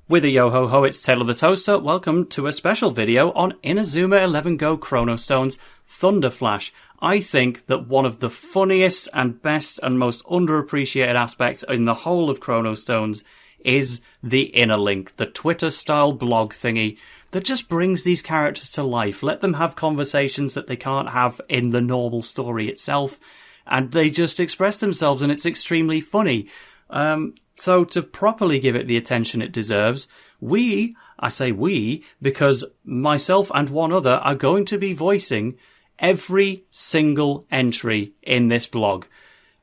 With a yo-ho-ho, it's TaleOfTheToaster. Welcome to a special video on Inazuma 11 Go Chrono Stone's Thunderflash. I think that one of the funniest and best and most underappreciated aspects in the whole of Chrono Stones is the InaLink, the Twitter-style blog thingy that just brings these characters to life. Let them have conversations that they can't have in the normal story itself, and they just express themselves, and it's extremely funny. So to properly give it the attention it deserves, I say we, because myself and one other are going to be voicing every single entry in this blog.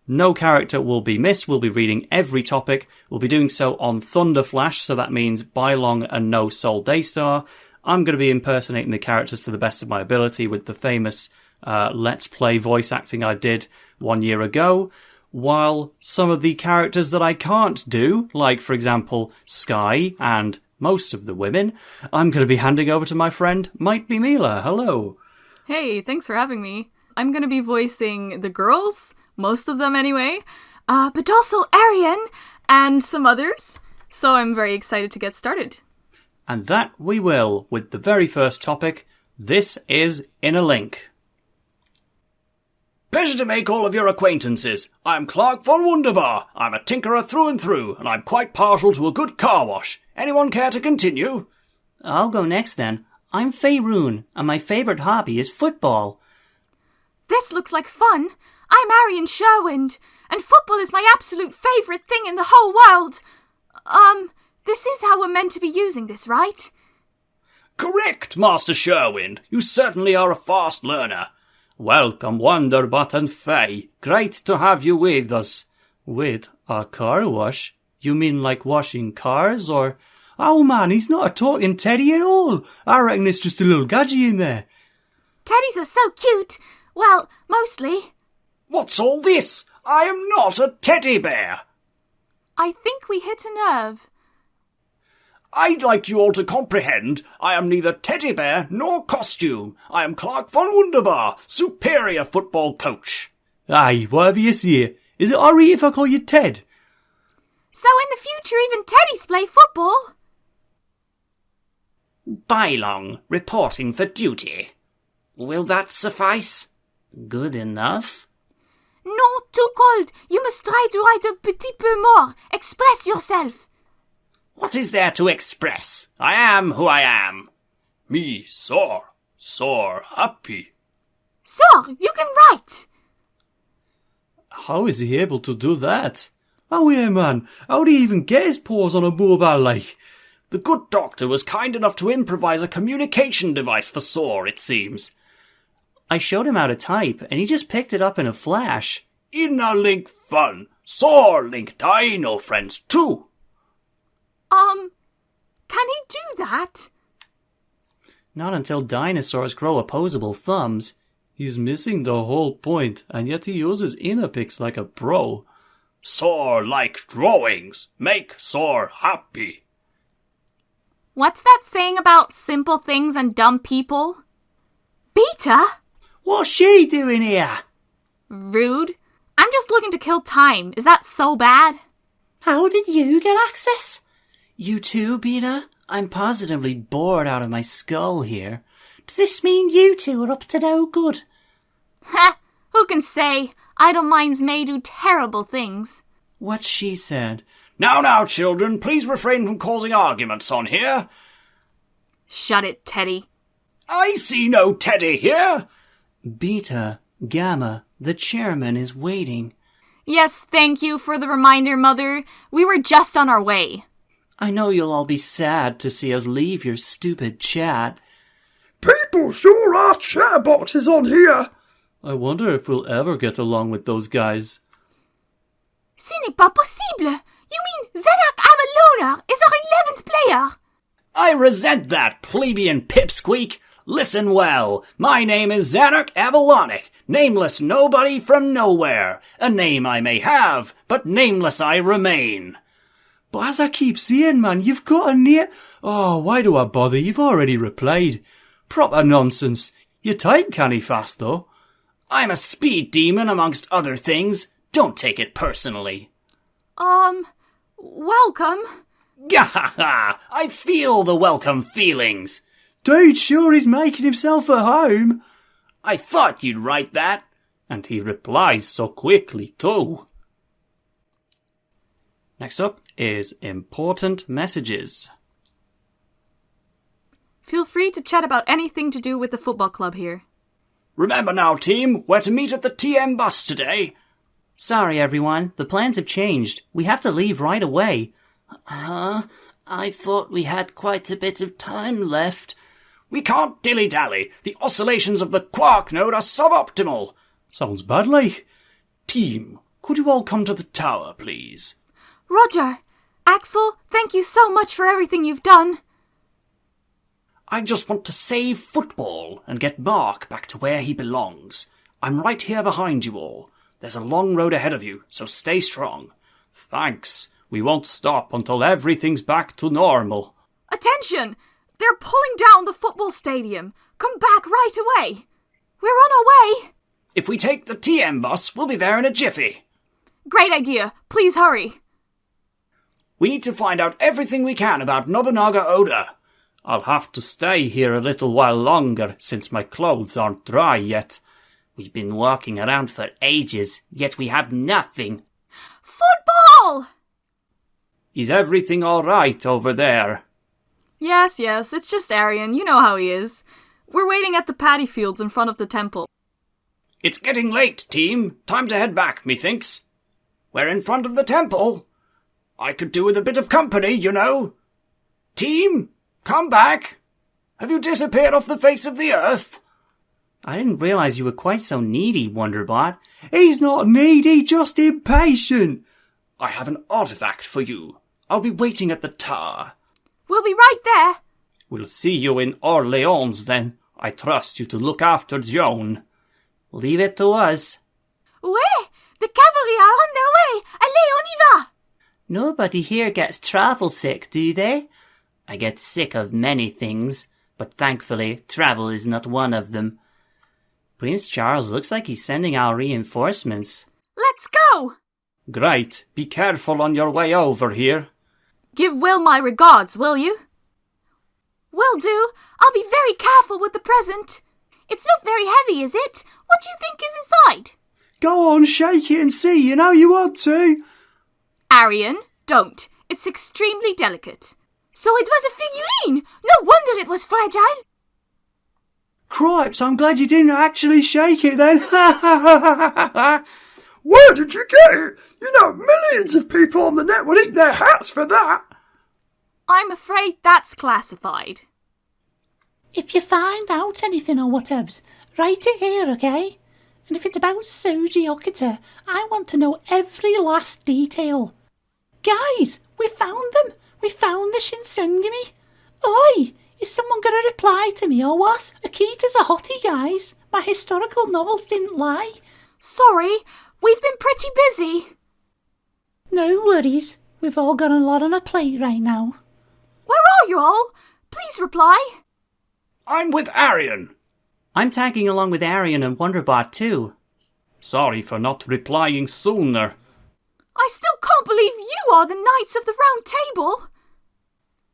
No character will be missed. We'll be reading every topic. We'll be doing so on Thunderflash, so that means Bailong and no Sol Daystar. I'm going to be impersonating the characters to the best of my ability with the famous Let's Play voice acting I did 1 year ago. While some of the characters that I can't do, like for example Sky and most of the women, I'm going to be handing over to my friend MightBeMilla. Hello. Hey, thanks for having me. I'm going to be voicing the girls, most of them anyway, but also Arian and some others, so I'm very excited to get started. And that we will, with the very first topic. This is InaLink. Pleasure to make all of your acquaintances. I'm Clark von Wunderbar. I'm a tinkerer through and through, and I'm quite partial to a good car wash. Anyone care to continue? I'll go next then. I'm Faerun, and my favourite hobby is football. This looks like fun. I'm Arian Sherwind, and football is my absolute favourite thing in the whole world. This is how we're meant to be using this, right? Correct, Master Sherwind. You certainly are a fast learner. Welcome, Wonderbutton Faye. Great to have you with us. Wait, a car wash? You mean like washing cars, or... Oh man, he's not a talking teddy at all. I reckon it's just a little gadget in there. Teddies are so cute. Well, mostly. What's all this? I am not a teddy bear. I think we hit a nerve. I'd like you all to comprehend, I am neither teddy bear nor costume. I am Clark von Wunderbar, superior football coach. Aye, whatever you say. Is it alright if I call you Ted? So in the future even teddies play football? Bailong, reporting for duty. Will that suffice? Good enough. No, too cold. You must try to write a petit peu more. Express yourself. What is there to express? I am who I am. Me sore happy. Sure, you can write. How is he able to do that? Oh yeah, man, how'd he even get his paws on a mobile like? The good doctor was kind enough to improvise a communication device for Sore, it seems. I showed him how to type, and he just picked it up in a flash. InaLink fun. Sore link dino friends too. Can he do that? Not until dinosaurs grow opposable thumbs. He's missing the whole point, and yet he uses InaPics like a pro. Sore like drawings. Make Sore happy. What's that saying about simple things and dumb people? Beta? What's she doing here? Rude. I'm just looking to kill time. Is that so bad? How did you get access? You too, Beta? I'm positively bored out of my skull here. Does this mean you two are up to no good? Ha! Who can say? Idle minds may do terrible things. What she said. Now, children, please refrain from causing arguments on here. Shut it, Teddy. I see no Teddy here. Beta, Gamma, the chairman is waiting. Yes, thank you for the reminder, Mother. We were just on our way. I know you'll all be sad to see us leave your stupid chat. People sure are chatterboxes on here. I wonder if we'll ever get along with those guys. Ce n'est pas possible. You mean Zenak Avalona is our 11th player? I resent that, plebeian pipsqueak. Listen well. My name is Zanuck Avalonic, nameless nobody from nowhere. A name I may have, but nameless I remain. But as I keep saying, man, you've got a name. Oh, why do I bother? You've already replied. Proper nonsense. You type canny fast, though. I'm a speed demon, amongst other things. Don't take it personally. Welcome. Gahaha! I feel the welcome feelings. Dude sure is making himself at home. I thought you'd write that. And he replies so quickly too. Next up is important messages. Feel free to chat about anything to do with the football club here. Remember now, team, we're to meet at the TM bus today. Sorry everyone, the plans have changed. We have to leave right away. Huh? I thought we had quite a bit of time left. We can't dilly-dally. The oscillations of the quark node are suboptimal. Sounds badly. Team, could you all come to the tower, please? Roger! Axel, thank you so much for everything you've done. I just want to save football and get Mark back to where he belongs. I'm right here behind you all. There's a long road ahead of you, so stay strong. Thanks. We won't stop until everything's back to normal. Attention! They're pulling down the football stadium. Come back right away. We're on our way. If we take the TM bus, we'll be there in a jiffy. Great idea. Please hurry. We need to find out everything we can about Nobunaga Oda. I'll have to stay here a little while longer since my clothes aren't dry yet. We've been walking around for ages, yet we have nothing. Football! Is everything all right over there? Yes, it's just Arian. You know how he is. We're waiting at the paddy fields in front of the temple. It's getting late, team. Time to head back, methinks. We're in front of the temple. I could do with a bit of company, you know. Team, come back. Have you disappeared off the face of the earth? I didn't realize you were quite so needy, Wonderbot. He's not needy, just impatient. I have an artifact for you. I'll be waiting at the tower. We'll be right there. We'll see you in Orleans then. I trust you to look after Joan. Leave it to us. Ouais, the cavalry are on their way. Allez, on y va. Nobody here gets travel sick, do they? I get sick of many things, but thankfully travel is not one of them. Prince Charles looks like he's sending our reinforcements. Let's go. Great. Be careful on your way over here. Give Will my regards, will you? Will do. I'll be very careful with the present. It's not very heavy, is it? What do you think is inside? Go on, shake it and see, you know you want to. Arian, don't. It's extremely delicate. So it was a figurine. No wonder it was fragile. Cripes, I'm glad you didn't actually shake it then. Where did you get it? You know, millions of people on the net would eat their hats for that. I'm afraid that's classified. If you find out anything or whatevs, write it here, okay? And if it's about Soji Okita, I want to know every last detail. Guys, we found them. We found the Shinsengumi. Oi, is someone going to reply to me or what? Akita's a hottie, guys. My historical novels didn't lie. Sorry, we've been pretty busy. No worries. We've all got a lot on our plate right now. Where are you all? Please reply. I'm with Arian. I'm tagging along with Arian and Wonderbot too. Sorry for not replying sooner. I still can't believe you are the Knights of the Round Table.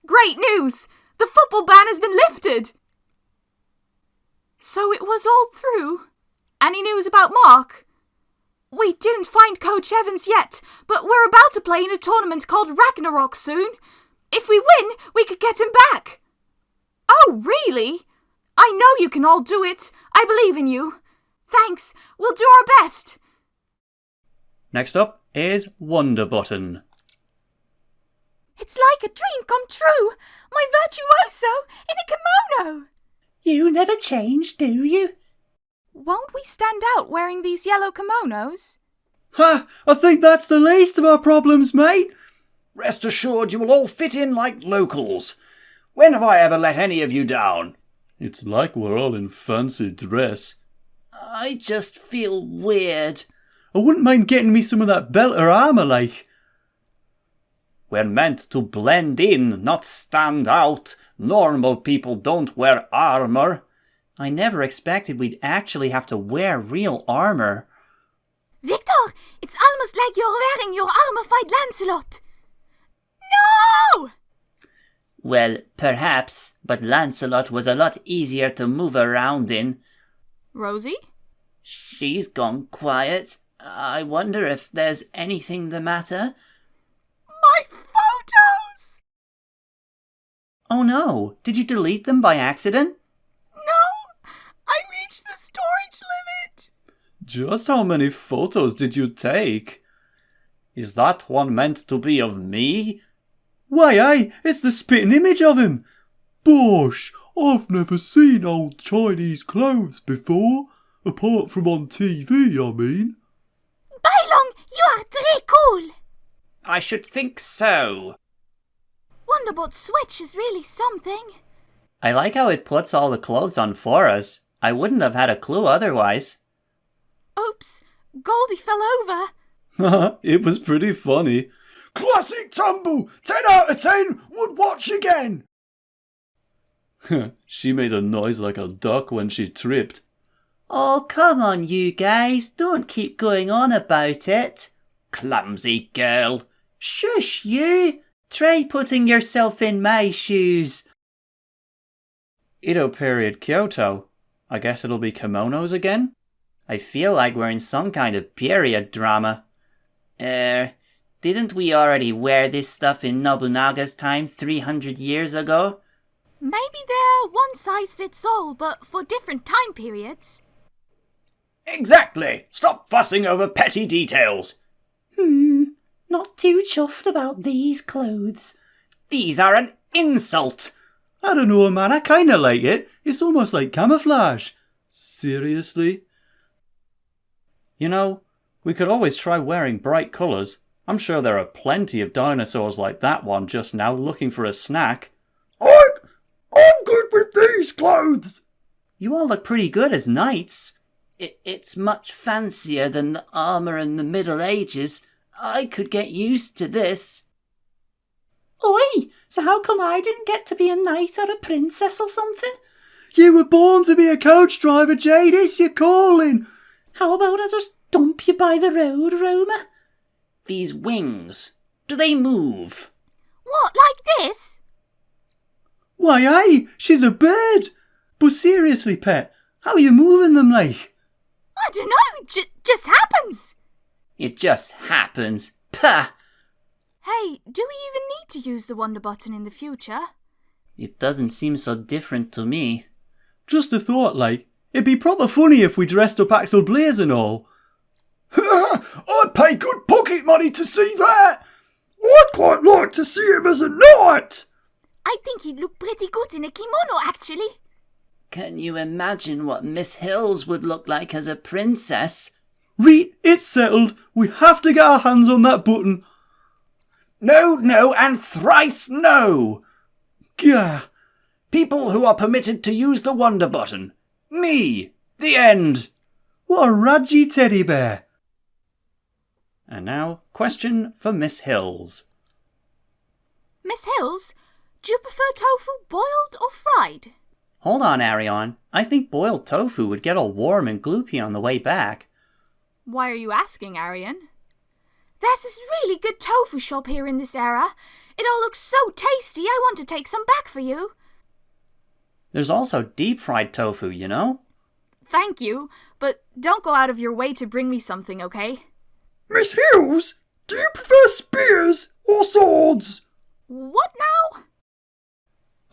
Great news! The football ban has been lifted. So it was all through. Any news about Mark? We didn't find Coach Evans yet, but we're about to play in a tournament called Ragnarok soon. If we win, we could get him back. Oh, really? I know you can all do it. I believe in you. Thanks. We'll do our best. Next up is Wonderbutton. It's like a dream come true. My virtuoso in a kimono. You never change, do you? Won't we stand out wearing these yellow kimonos? Ha! I think that's the least of our problems, mate. Rest assured you will all fit in like locals. When have I ever let any of you down? It's like we're all in fancy dress. I just feel weird. I wouldn't mind getting me some of that belt or armour, like. We're meant to blend in, not stand out. Normal people don't wear armour. I never expected we'd actually have to wear real armour. Victor, it's almost like you're wearing your armor-fied Lancelot. No! Well, perhaps, but Lancelot was a lot easier to move around in. Rosie? She's gone quiet. I wonder if there's anything the matter. My photos! Oh no, did you delete them by accident? No! I reached the storage limit! Just how many photos did you take? Is that one meant to be of me? Why, aye, it's the spitting image of him. BOSH, I've never seen old Chinese clothes before. Apart from on TV, I mean. Bailong, you are très cool! I should think so. Wonderbut's switch is really something. I like how it puts all the clothes on for us. I wouldn't have had a clue otherwise. Oops, Goldie fell over. It was pretty funny. Classic tumble! 10 out of 10! Would watch again! She made a noise like a duck when she tripped. Oh, come on, you guys. Don't keep going on about it. Clumsy girl. Shush, you. Try putting yourself in my shoes. Edo period Kyoto. I guess it'll be kimonos again? I feel like we're in some kind of period drama. Didn't we already wear this stuff in Nobunaga's time 300 years ago? Maybe they're one size fits all, but for different time periods. Exactly. Stop fussing over petty details. Not too chuffed about these clothes. These are an insult. I don't know, man, I kinda like it. It's almost like camouflage. Seriously? You know, we could always try wearing bright colours. I'm sure there are plenty of dinosaurs like that one just now looking for a snack. I'm good with these clothes. You all look pretty good as knights. It's much fancier than the armour in the Middle Ages. I could get used to this. Oi, so how come I didn't get to be a knight or a princess or something? You were born to be a coach driver, Jade. It's your calling. How about I just dump you by the road, Roma? These wings, do they move? What, like this? Why, aye, she's a bird. But seriously, pet, how are you moving them like? I don't know, just happens. It just happens. Pah! Hey, do we even need to use the Wonderbutton in the future? It doesn't seem so different to me. Just a thought, like, it'd be proper funny if we dressed up Axel Blaze and all. I'd pay good pocket money to see that. I'd quite like to see him as a knight. I think he'd look pretty good in a kimono, actually. Can you imagine what Miss Hills would look like as a princess? Reet, it's settled. We have to get our hands on that button. No, no, and thrice no. Gah. People who are permitted to use the Wonderbutton. Me. The end. What a radgy teddy bear. And now, question for Miss Hills. Miss Hills, do you prefer tofu boiled or fried? Hold on, Arion. I think boiled tofu would get all warm and gloopy on the way back. Why are you asking, Arian? There's this really good tofu shop here in this area. It all looks so tasty, I want to take some back for you. There's also deep-fried tofu, you know? Thank you, but don't go out of your way to bring me something, okay? Miss Hills, do you prefer spears or swords? What now?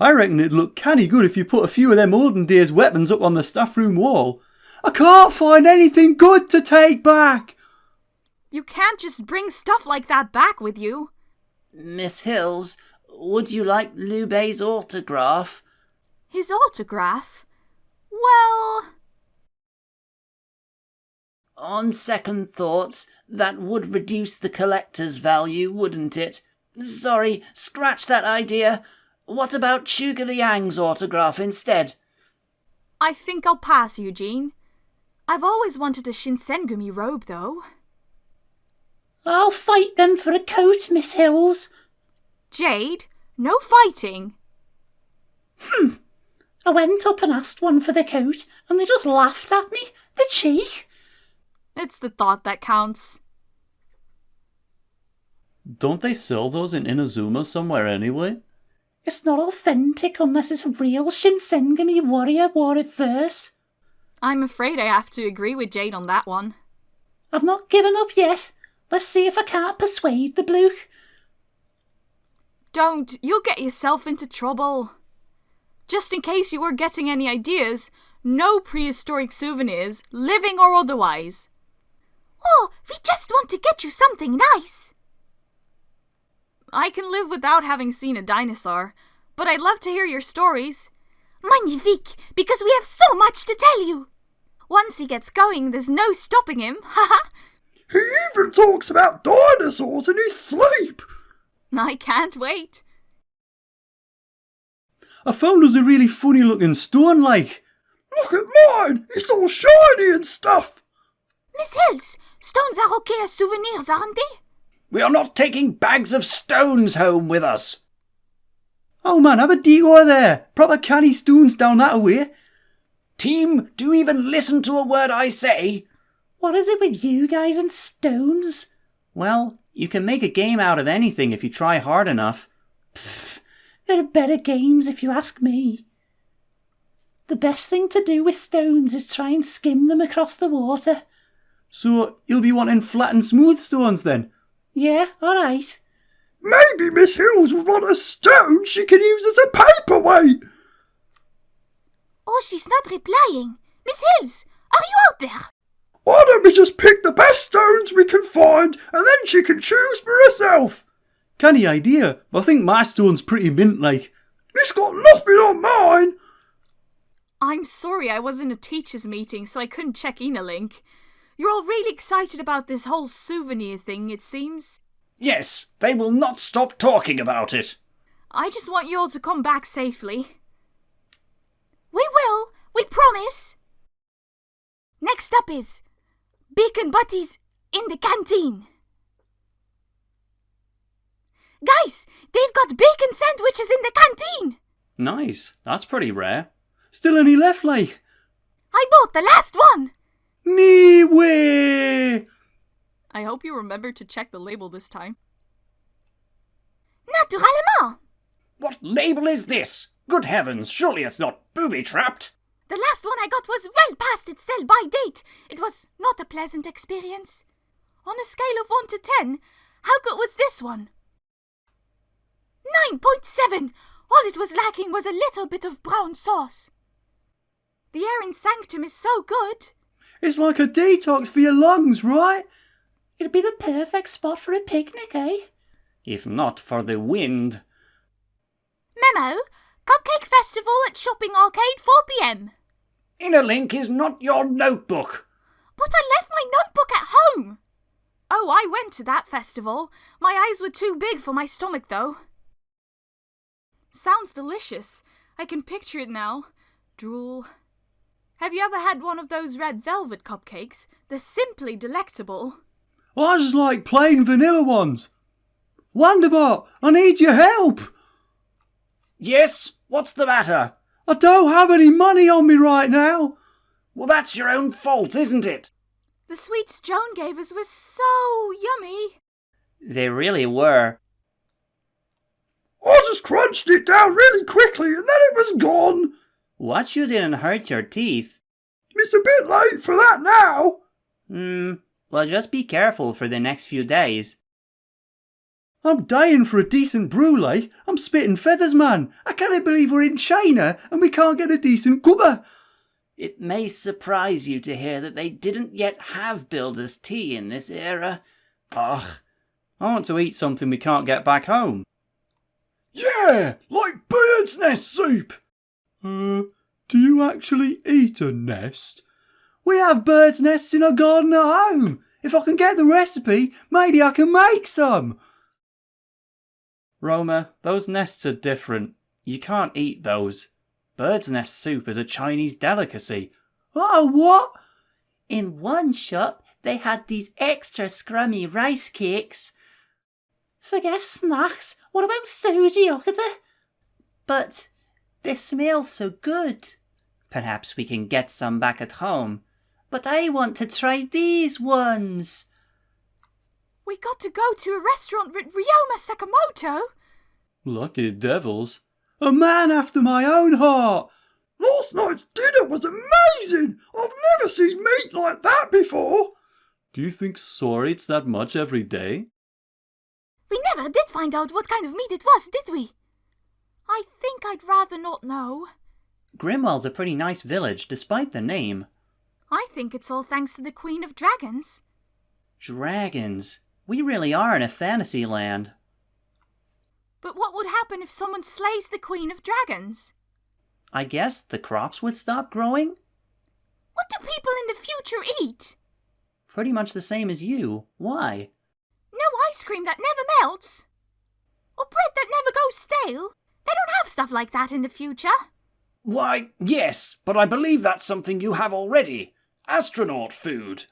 I reckon it'd look canny good if you put a few of them olden days weapons up on the staff room wall. I can't find anything good to take back. You can't just bring stuff like that back with you. Miss Hills, would you like Lube's autograph? His autograph? Well... On second thoughts, that would reduce the collector's value, wouldn't it? Sorry, scratch that idea. What about Sugar Liang's autograph instead? I think I'll pass, Eugene. I've always wanted a Shinsengumi robe, though. I'll fight them for a coat, Miss Hills. Jade, no fighting. I went up and asked one for the coat, and they just laughed at me. The cheek. It's the thought that counts. Don't they sell those in Inazuma somewhere anyway? It's not authentic unless it's real Shinsengumi warrior wore it first. I'm afraid I have to agree with Jade on that one. I've not given up yet. Let's see if I can't persuade the bloke. Don't, you'll get yourself into trouble. Just in case you were getting any ideas, no prehistoric souvenirs, living or otherwise. Oh, we just want to get you something nice. I can live without having seen a dinosaur, but I'd love to hear your stories. Magnifique, because we have so much to tell you. Once he gets going, there's no stopping him, haha. He even talks about dinosaurs in his sleep. I can't wait. I found us a really funny looking stone, like. Look at mine, it's all shiny and stuff. Miss Hills, stones are okay as souvenirs, aren't they? We are not taking bags of stones home with us. Oh man, have a detour there. Proper canny stones down that way. Team, do you even listen to a word I say? What is it with you guys and stones? Well, you can make a game out of anything if you try hard enough. Pfft, there are better games if you ask me. The best thing to do with stones is try and skim them across the water. So, you'll be wanting flat and smooth stones then? Yeah, alright. Maybe Miss Hills would want a stone she can use as a paperweight. Oh, she's not replying. Miss Hills, are you out there? Why don't we just pick the best stones we can find and then she can choose for herself? Canny idea. I think my stone's pretty mint, like. It's got nothing on mine. I'm sorry I was in a teacher's meeting, so I couldn't check InaLink. You're all really excited about this whole souvenir thing, it seems. Yes, they will not stop talking about it. I just want you all to come back safely. We will, we promise. Next up is Bacon Butties in the canteen. Guys, they've got bacon sandwiches in the canteen. Nice, that's pretty rare. Still any left, like? I bought the last one. Nee way! I hope you remember to check the label this time. Naturellement! What label is this? Good heavens, surely it's not booby-trapped. The last one I got was well past its sell-by date. It was not a pleasant experience. On a scale of 1 to 10, how good was this one? 9.7! All it was lacking was a little bit of brown sauce. The air in Sanctum is so good. It's like a detox for your lungs, right? It'd be the perfect spot for a picnic, eh? If not for the wind. Memo, Cupcake Festival at Shopping Arcade 4 p.m. InaLink is not your notebook. But I left my notebook at home. Oh, I went to that festival. My eyes were too big for my stomach, though. Sounds delicious. I can picture it now. Drool. Have you ever had one of those red velvet cupcakes? They're simply delectable. I just like plain vanilla ones. Wonderbutton, I need your help. Yes? What's the matter? I don't have any money on me right now. Well, that's your own fault, isn't it? The sweets Joan gave us were so yummy. They really were. I just crunched it down really quickly and then it was gone. What, you didn't hurt your teeth? It's a bit late for that now. Well, just be careful for the next few days. I'm dying for a decent brew, like. I'm spitting feathers, man. I can't believe we're in China and we can't get a decent cuppa. It may surprise you to hear that they didn't yet have builder's tea in this era. Ugh, I want to eat something we can't get back home. Yeah, like bird's nest soup. Do you actually eat a nest? We have bird's nests in our garden at home. If I can get the recipe, maybe I can make some. Roma, those nests are different. You can't eat those. Bird's nest soup is a Chinese delicacy. Oh, what? In one shop, they had these extra scrummy rice cakes. Forget snacks. What about soji okata? But they smell so good. Perhaps we can get some back at home. But I want to try these ones. We got to go to a restaurant with Ryoma Sakamoto. Lucky devils. A man after my own heart. Last night's dinner was amazing. I've never seen meat like that before. Do you think Sora eats that much every day? We never did find out what kind of meat it was, did we? I think I'd rather not know. Grimwell's a pretty nice village, despite the name. I think it's all thanks to the Queen of Dragons. Dragons. We really are in a fantasy land. But what would happen if someone slays the Queen of Dragons? I guess the crops would stop growing? What do people in the future eat? Pretty much the same as you. Why? No ice cream that never melts. Or bread that never goes stale. They don't have stuff like that in the future. Why, yes, but I believe that's something you have already. Astronaut food.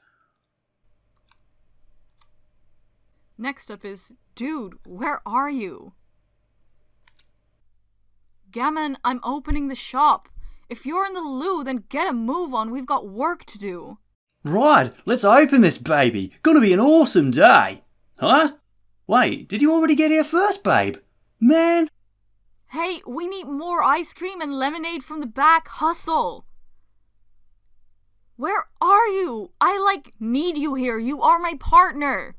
Next up is, dude, where are you? Gammon, I'm opening the shop. If you're in the loo, then get a move on. We've got work to do. Right, let's open this baby. Gonna be an awesome day. Huh? Wait, did you already get here first, babe? Man. Hey, we need more ice cream and lemonade from the back. Hustle. Where are you? I, need you here. You are my partner.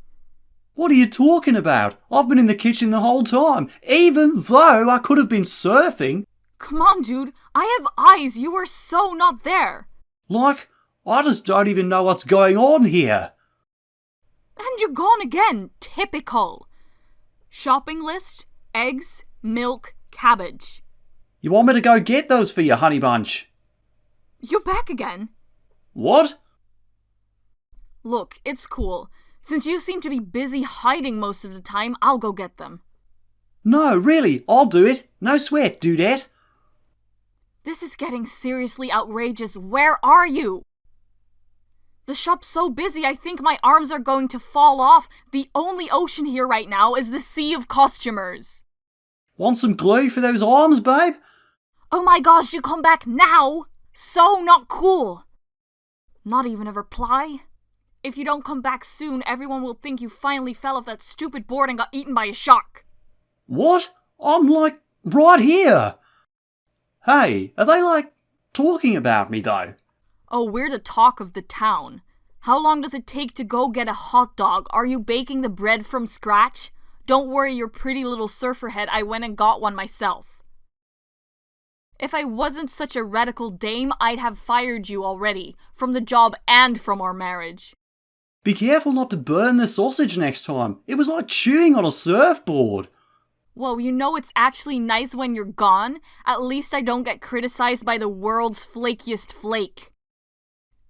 What are you talking about? I've been in the kitchen the whole time, even though I could have been surfing. Come on, dude. I have eyes. You were so not there. I just don't even know what's going on here. And you're gone again. Typical. Shopping list, eggs, milk, cabbage. You want me to go get those for you, honey bunch? You're back again. What? Look, it's cool. Since you seem to be busy hiding most of the time, I'll go get them. No, really, I'll do it. No sweat, dudette. This is getting seriously outrageous. Where are you? The shop's so busy, I think my arms are going to fall off. The only ocean here right now is the sea of costumers. Want some glue for those arms, babe? Oh my gosh, you come back now? So not cool. Not even a reply? If you don't come back soon, everyone will think you finally fell off that stupid board and got eaten by a shark. What? I'm right here. Hey, are they talking about me though? Oh, we're the talk of the town. How long does it take to go get a hot dog? Are you baking the bread from scratch? Don't worry your pretty little surfer head, I went and got one myself. If I wasn't such a radical dame, I'd have fired you already. From the job and from our marriage. Be careful not to burn the sausage next time. It was like chewing on a surfboard. Whoa, you know it's actually nice when you're gone? At least I don't get criticized by the world's flakiest flake.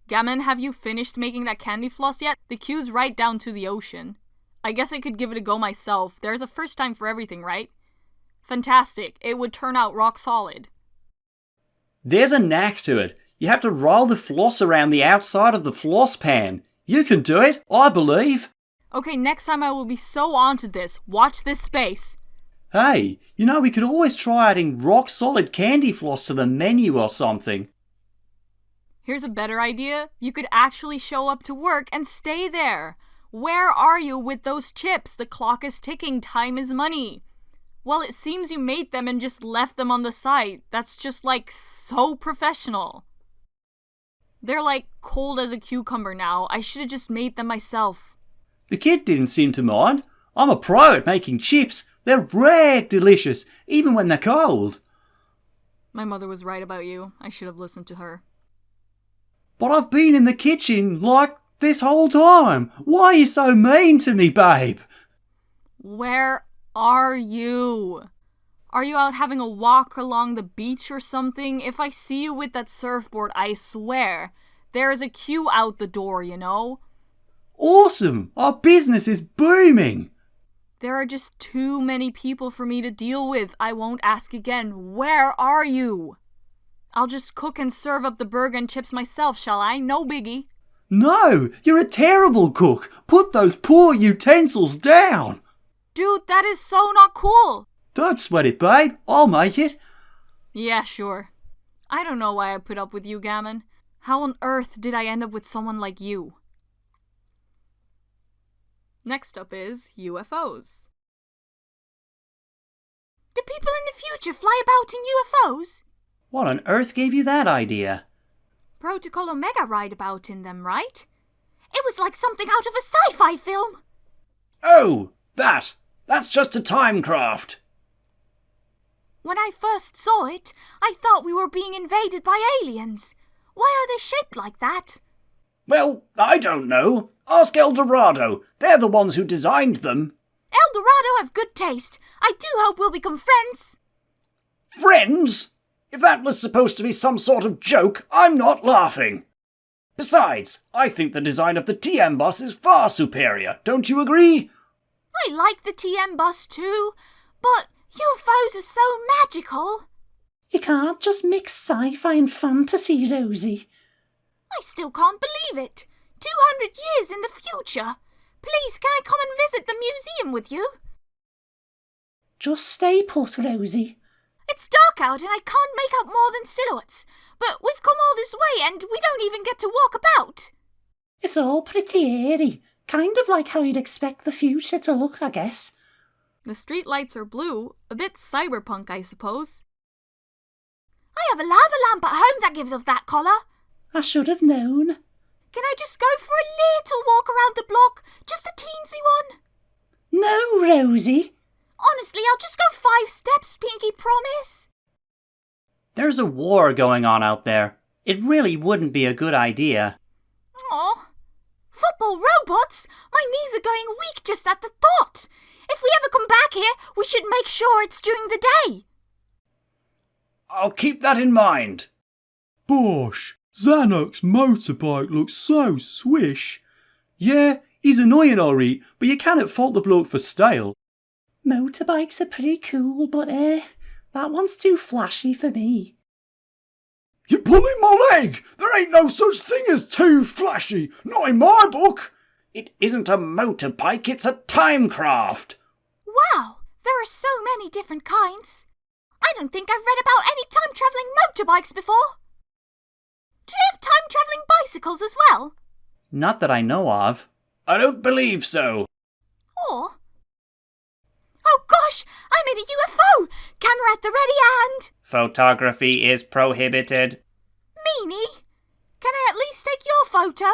Gammon, have you finished making that candy floss yet? The queue's right down to the ocean. I guess I could give it a go myself. There's a first time for everything, right? Fantastic. It would turn out rock solid. There's a knack to it. You have to roll the floss around the outside of the floss pan. You can do it, I believe. Okay, next time I will be so onto this. Watch this space. Hey, we could always try adding rock-solid candy floss to the menu or something. Here's a better idea. You could actually show up to work and stay there. Where are you with those chips? The clock is ticking. Time is money. Well, it seems you made them and just left them on the site. That's just so professional. They're cold as a cucumber now. I should have just made them myself. The kid didn't seem to mind. I'm a pro at making chips. They're rare delicious, even when they're cold. My mother was right about you. I should have listened to her. But I've been in the kitchen, this whole time. Why are you so mean to me, babe? Where are you? Are you out having a walk along the beach or something? If I see you with that surfboard, I swear, there is a queue out the door, Awesome! Our business is booming! There are just too many people for me to deal with. I won't ask again. Where are you? I'll just cook and serve up the burger and chips myself, shall I? No biggie. No! You're a terrible cook! Put those poor utensils down! Dude, that is so not cool! Don't sweat it, babe. I'll make it. Yeah, sure. I don't know why I put up with you, Gammon. How on earth did I end up with someone like you? Next up is UFOs. Do people in the future fly about in UFOs? What on earth gave you that idea? Protocol Omega ride about in them, right? It was like something out of a sci-fi film. Oh, that's just a time craft. When I first saw it, I thought we were being invaded by aliens. Why are they shaped like that? Well, I don't know. Ask Eldorado. They're the ones who designed them. Eldorado have good taste. I do hope we'll become friends. Friends? If that was supposed to be some sort of joke, I'm not laughing. Besides, I think the design of the TM bus is far superior, don't you agree? I like the TM bus too, but UFOs are so magical. You can't just mix sci-fi and fantasy, Rosie. I still can't believe it. 200 years in the future. Please, can I come and visit the museum with you? Just stay put, Rosie. It's dark out and I can't make out more than silhouettes. But we've come all this way and we don't even get to walk about. It's all pretty airy. Kind of like how you'd expect the future to look, I guess. The street lights are blue. A bit cyberpunk, I suppose. I have a lava lamp at home that gives off that colour. I should have known. Can I just go for a little walk around the block? Just a teensy one? No, Rosie. Honestly, I'll just go 5 steps, Pinky promise. There's a war going on out there. It really wouldn't be a good idea. Aw. Football robots? My knees are going weak just at the thought. If we ever come back here, we should make sure it's during the day. I'll keep that in mind. BOSH, Zanok's motorbike looks so swish. Yeah, he's annoying alright, but you cannot fault the bloke for style. Motorbikes are pretty cool, but that one's too flashy for me. You're pulling my leg! There ain't no such thing as too flashy, not in my book! It isn't a motorbike, it's a time craft. Wow, there are so many different kinds. I don't think I've read about any time-travelling motorbikes before. Do they have time-travelling bicycles as well? Not that I know of. I don't believe so. Or... Oh gosh, I made a UFO! Camera at the ready and... Photography is prohibited. Meanie, can I at least take your photo?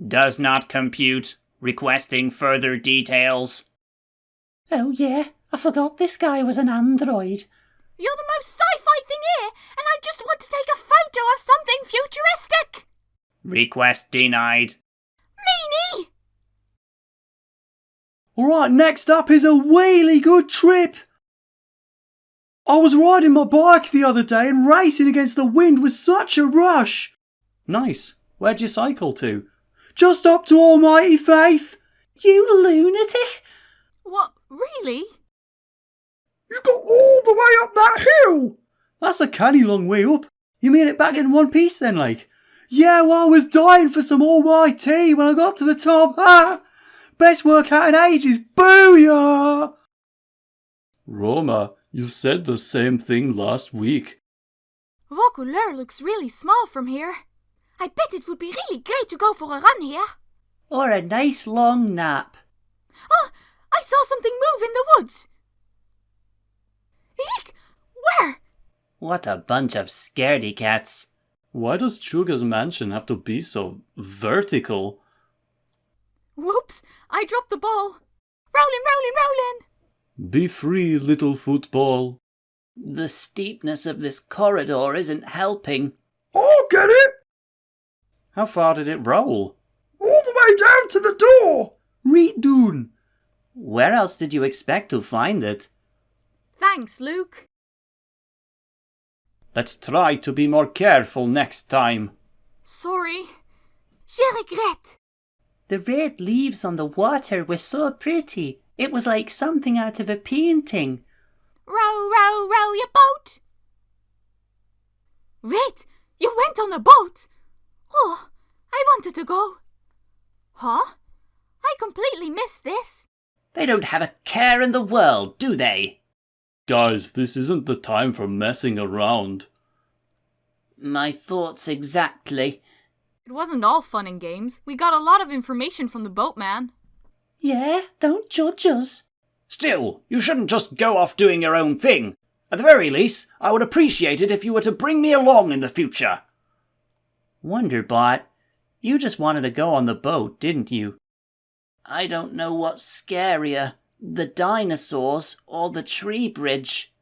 Does not compute. Requesting further details. Oh yeah, I forgot this guy was an android. You're the most sci-fi thing here, and I just want to take a photo of something futuristic. Request denied. Meanie! Alright, next up is a really good trip. I was riding my bike the other day and racing against the wind was such a rush. Nice. Where'd you cycle to? Just up to Almighty Faith. You lunatic! What, really? You got all the way up that hill! That's a canny long way up. You made it back in one piece then, like? Yeah, well, I was dying for some Almighty when I got to the top. Ah! Best workout in ages. Booyah! Roma, you said the same thing last week. Vaucouleurs looks really small from here. I bet it would be really great to go for a run here. Or a nice long nap. Oh, I saw something move in the woods. Eek! Where? What a bunch of scaredy cats. Why does Chuga's mansion have to be so vertical? Whoops, I dropped the ball. Rolling, rolling, rolling. Be free, little football. The steepness of this corridor isn't helping. I'll get it! How far did it roll? All the way down to the door! Reet doon. Where else did you expect to find it? Thanks, Luke. Let's try to be more careful next time. Sorry. Je regrette. The red leaves on the water were so pretty. It was like something out of a painting. Row, row, row your boat. Wait, you went on a boat? Oh, I wanted to go. Huh? I completely missed this. They don't have a care in the world, do they? Guys, this isn't the time for messing around. My thoughts exactly. It wasn't all fun and games. We got a lot of information from the boatman. Yeah, don't judge us. Still, you shouldn't just go off doing your own thing. At the very least, I would appreciate it if you were to bring me along in the future. Wonderbot, you just wanted to go on the boat, didn't you? I don't know what's scarier, the dinosaurs or the tree bridge.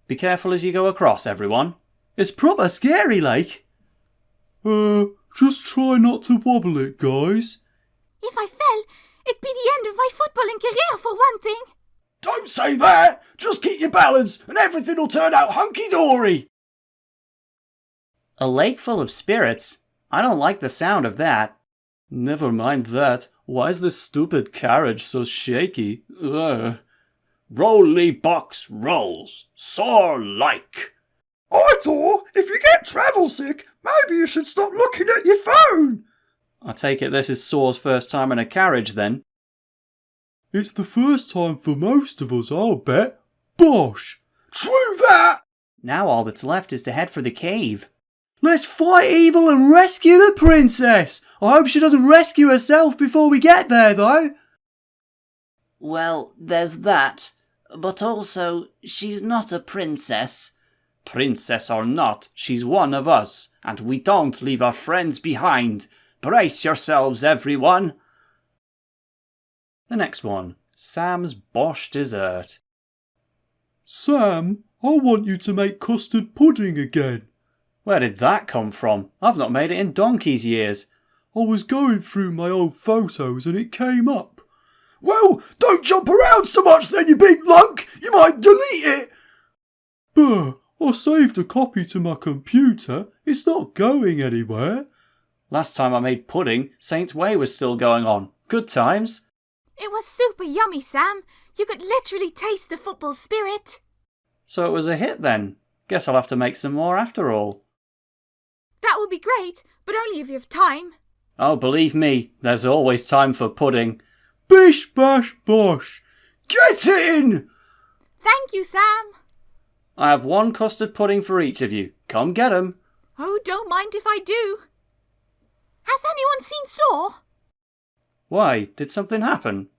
Be careful as you go across, everyone. It's proper scary, like. Just try not to wobble it, guys. If I fell, it'd be the end of my footballing career for one thing. Don't say that! Just keep your balance and everything'll turn out hunky-dory! A lake full of spirits? I don't like the sound of that. Never mind that. Why is this stupid carriage so shaky? Ugh. Rolly box rolls. Soar like. I thought, if you get travel sick, maybe you should stop looking at your phone! I take it this is Soar's first time in a carriage, then? It's the first time for most of us, I'll bet. BOSH! True that! Now all that's left is to head for the cave. Let's fight evil and rescue the princess! I hope she doesn't rescue herself before we get there, though. Well, there's that. But also, she's not a princess. Princess or not, she's one of us, and we don't leave our friends behind. Brace yourselves, everyone. The next one, Sam's BOSH dessert. Sam, I want you to make custard pudding again. Where did that come from? I've not made it in donkey's years. I was going through my old photos and it came up. Well, don't jump around so much then, you big lunk! You might delete it! I saved a copy to my computer. It's not going anywhere. Last time I made pudding, Saint's Way was still going on. Good times. It was super yummy, Sam. You could literally taste the football spirit. So it was a hit then. Guess I'll have to make some more after all. That would be great, but only if you have time. Oh, believe me, there's always time for pudding. Bish bash bosh. Get in! Thank you, Sam. I have one custard pudding for each of you. Come get 'em. Oh, don't mind if I do. Has anyone seen Saw? Why? Did something happen?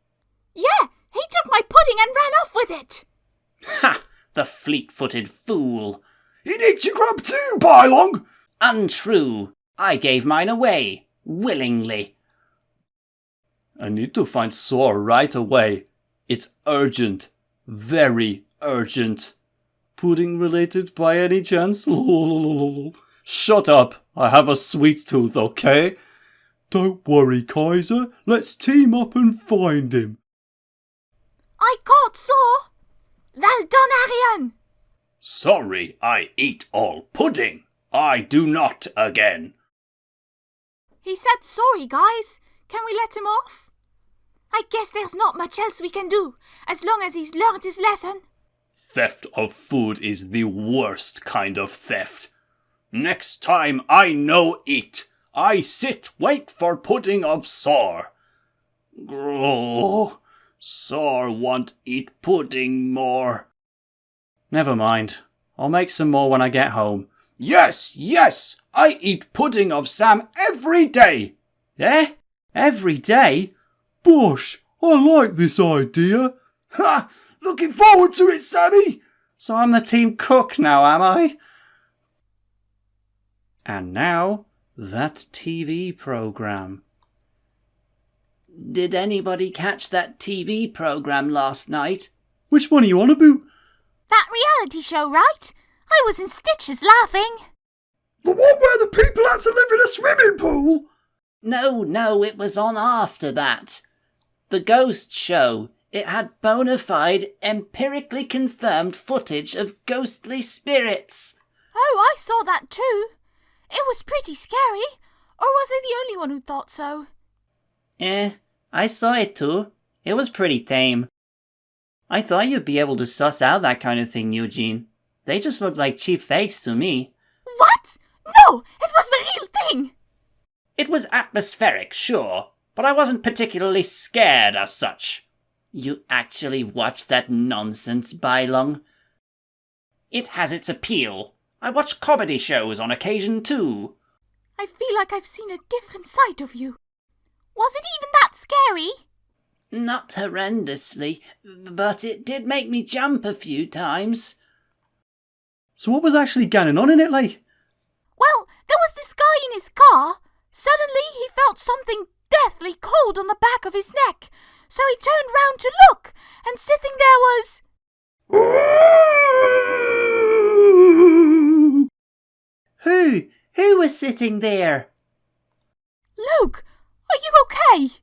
Yeah, he took my pudding and ran off with it. Ha! The fleet-footed fool. He nicked your grub too, Bailong! Untrue. I gave mine away. Willingly. I need to find Soar right away. It's urgent. Very urgent. Pudding related by any chance? Shut up. I have a sweet tooth, okay? Don't worry, Kaiser. Let's team up and find him. I caught Saw. Well done, Arian. Sorry, I eat all pudding. I do not again. He said sorry, guys. Can we let him off? I guess there's not much else we can do, as long as he's learned his lesson. Theft of food is the worst kind of theft. Next time I no eat. I sit wait for pudding of Soar. Grow. Soar want eat pudding more. Never mind. I'll make some more when I get home. Yes, yes, I eat pudding of Sam every day. Eh? Every day? BOSH, I like this idea. Ha! Looking forward to it, Sammy! So I'm the team cook now, am I? And now, that TV programme. Did anybody catch that TV programme last night? Which one are you on about? That reality show, right? I was in stitches laughing. The one where the people had to live in a swimming pool? No, it was on after that. The Ghost Show. It had bona fide, empirically confirmed footage of ghostly spirits. Oh, I saw that too. It was pretty scary. Or was I the only one who thought so? I saw it too. It was pretty tame. I thought you'd be able to suss out that kind of thing, Eugene. They just looked like cheap fakes to me. What? No, it was the real thing. It was atmospheric, sure, but I wasn't particularly scared as such. You actually watched that nonsense, Bailong? It has its appeal. I watch comedy shows on occasion too. I feel like I've seen a different side of you. Was it even that scary? Not horrendously, but it did make me jump a few times. So what was actually going on in it, like? Well, there was this guy in his car. Suddenly he felt something deathly cold on the back of his neck. So he turned round to look, and sitting there was... Who was sitting there? Luke, are you okay?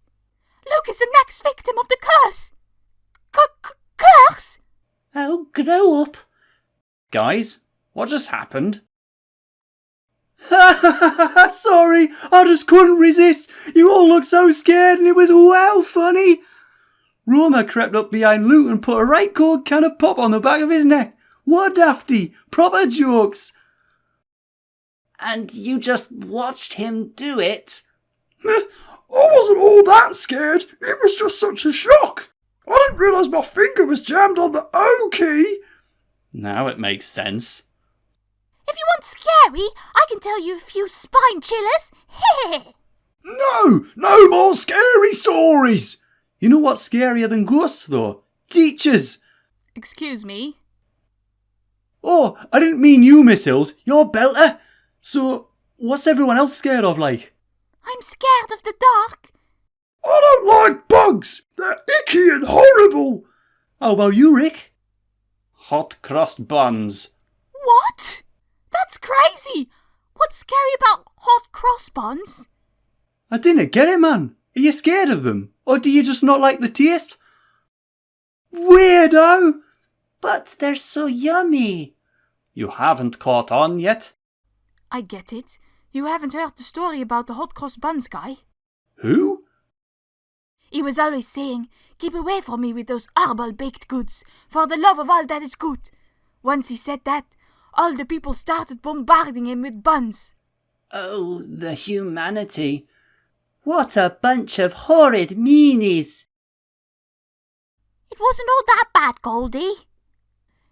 Luke is the next victim of the curse. Curse? Oh, grow up. Guys, what just happened? Sorry, I just couldn't resist. You all looked so scared and it was well funny. Roma crept up behind Luke and put a right cold can of pop on the back of his neck. What a dafty. Proper jokes. And you just watched him do it? I wasn't all that scared. It was just such a shock. I didn't realise my finger was jammed on the O key. Now it makes sense. If you want scary, I can tell you a few spine chillers. No more scary stories. You know what's scarier than ghosts, though? Teachers. Excuse me? Oh, I didn't mean you, Miss Hills. You're belter. So, what's everyone else scared of, like? I'm scared of the dark. I don't like bugs. They're icky and horrible. How about you, Rick? Hot crust buns. What? That's crazy. What's scary about hot cross buns? I didn't get it, man. Are you scared of them? Or do you just not like the taste? Weirdo! But they're so yummy. You haven't caught on yet? I get it. You haven't heard the story about the hot cross buns guy? Who? He was always saying, keep away from me with those horrible baked goods, for the love of all that is good. Once he said that, all the people started bombarding him with buns. Oh, the humanity. What a bunch of horrid meanies. It wasn't all that bad, Goldie.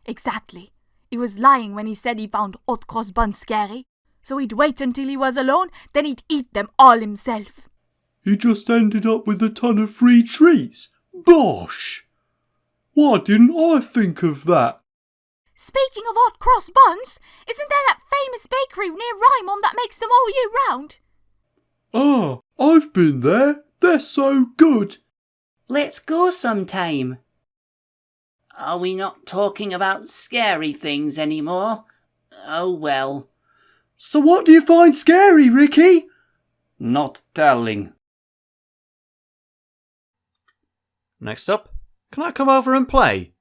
Exactly. He was lying when he said he found hot cross buns scary. So he'd wait until he was alone, then he'd eat them all himself. He just ended up with a ton of free treats. BOSH! Why didn't I think of that? Speaking of hot cross buns, isn't there that famous bakery near Raimon that makes them all year round? Ah, I've been there. They're so good. Let's go sometime. Are we not talking about scary things anymore? Oh well. So what do you find scary, Ricky? Not telling. Next up, can I come over and play?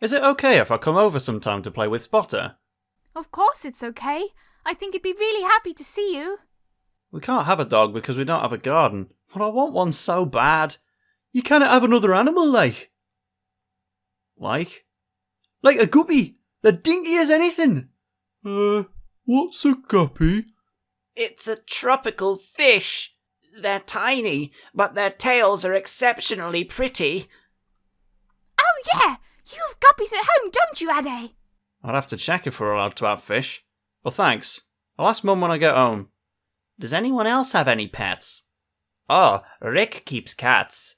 Is it okay if I come over sometime to play with Spotter? Of course it's okay. I think he'd be really happy to see you. We can't have a dog because we don't have a garden, but I want one so bad. You can't have another animal, like? Like a guppy. They're dinky as anything. What's a guppy? It's a tropical fish. They're tiny, but their tails are exceptionally pretty. Oh yeah, you've guppies at home, don't you, Ade? I'd have to check if we're allowed to have fish. But thanks. I'll ask Mum when I get home. Does anyone else have any pets? Oh, Rick keeps cats.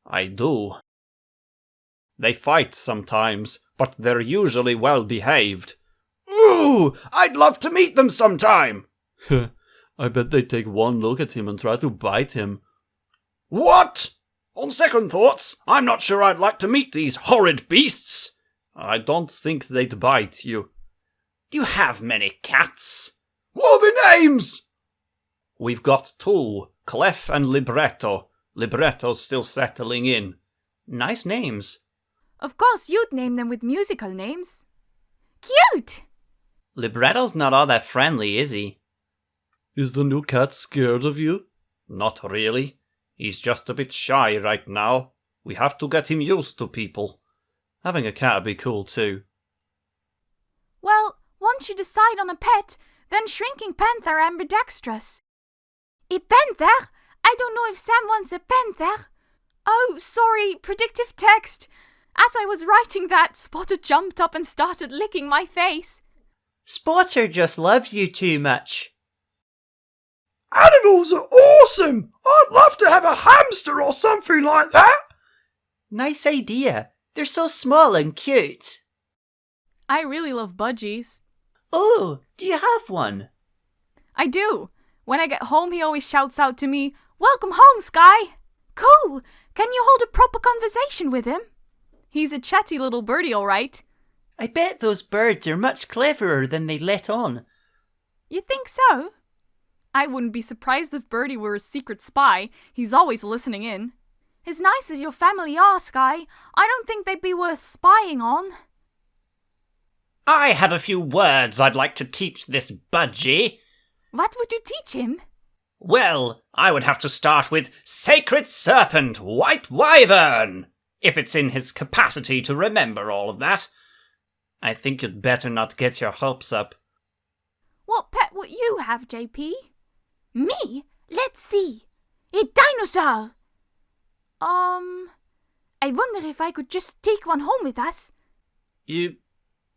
I do. They fight sometimes, but they're usually well behaved. Ooh, I'd love to meet them sometime. I bet they take one look at him and try to bite him. What? On second thoughts, I'm not sure I'd like to meet these horrid beasts. I don't think they'd bite you. Do you have many cats? What are their names? We've got two, Clef and Libretto. Libretto's still settling in. Nice names. Of course you'd name them with musical names. Cute! Libretto's not all that friendly, is he? Is the new cat scared of you? Not really. He's just a bit shy right now. We have to get him used to people. Having a cat would be cool too. Well, once you decide on a pet, then Shrinking Panther ambidextrous. A panther? I don't know if Sam wants a panther. Oh, sorry, predictive text. As I was writing that, Spotter jumped up and started licking my face. Spotter just loves you too much. Animals are awesome! I'd love to have a hamster or something like that! Nice idea. They're so small and cute. I really love budgies. Oh, do you have one? I do. When I get home, he always shouts out to me, "Welcome home, Sky!" Cool! Can you hold a proper conversation with him? He's a chatty little birdie, all right. I bet those birds are much cleverer than they let on. You think so? I wouldn't be surprised if Birdie were a secret spy. He's always listening in. As nice as your family are, Sky, I don't think they'd be worth spying on. I have a few words I'd like to teach this budgie. What would you teach him? Well, I would have to start with Sacred Serpent, White Wyvern, if it's in his capacity to remember all of that. I think you'd better not get your hopes up. What pet would you have, JP? Me? Let's see. A dinosaur! I wonder if I could just take one home with us. You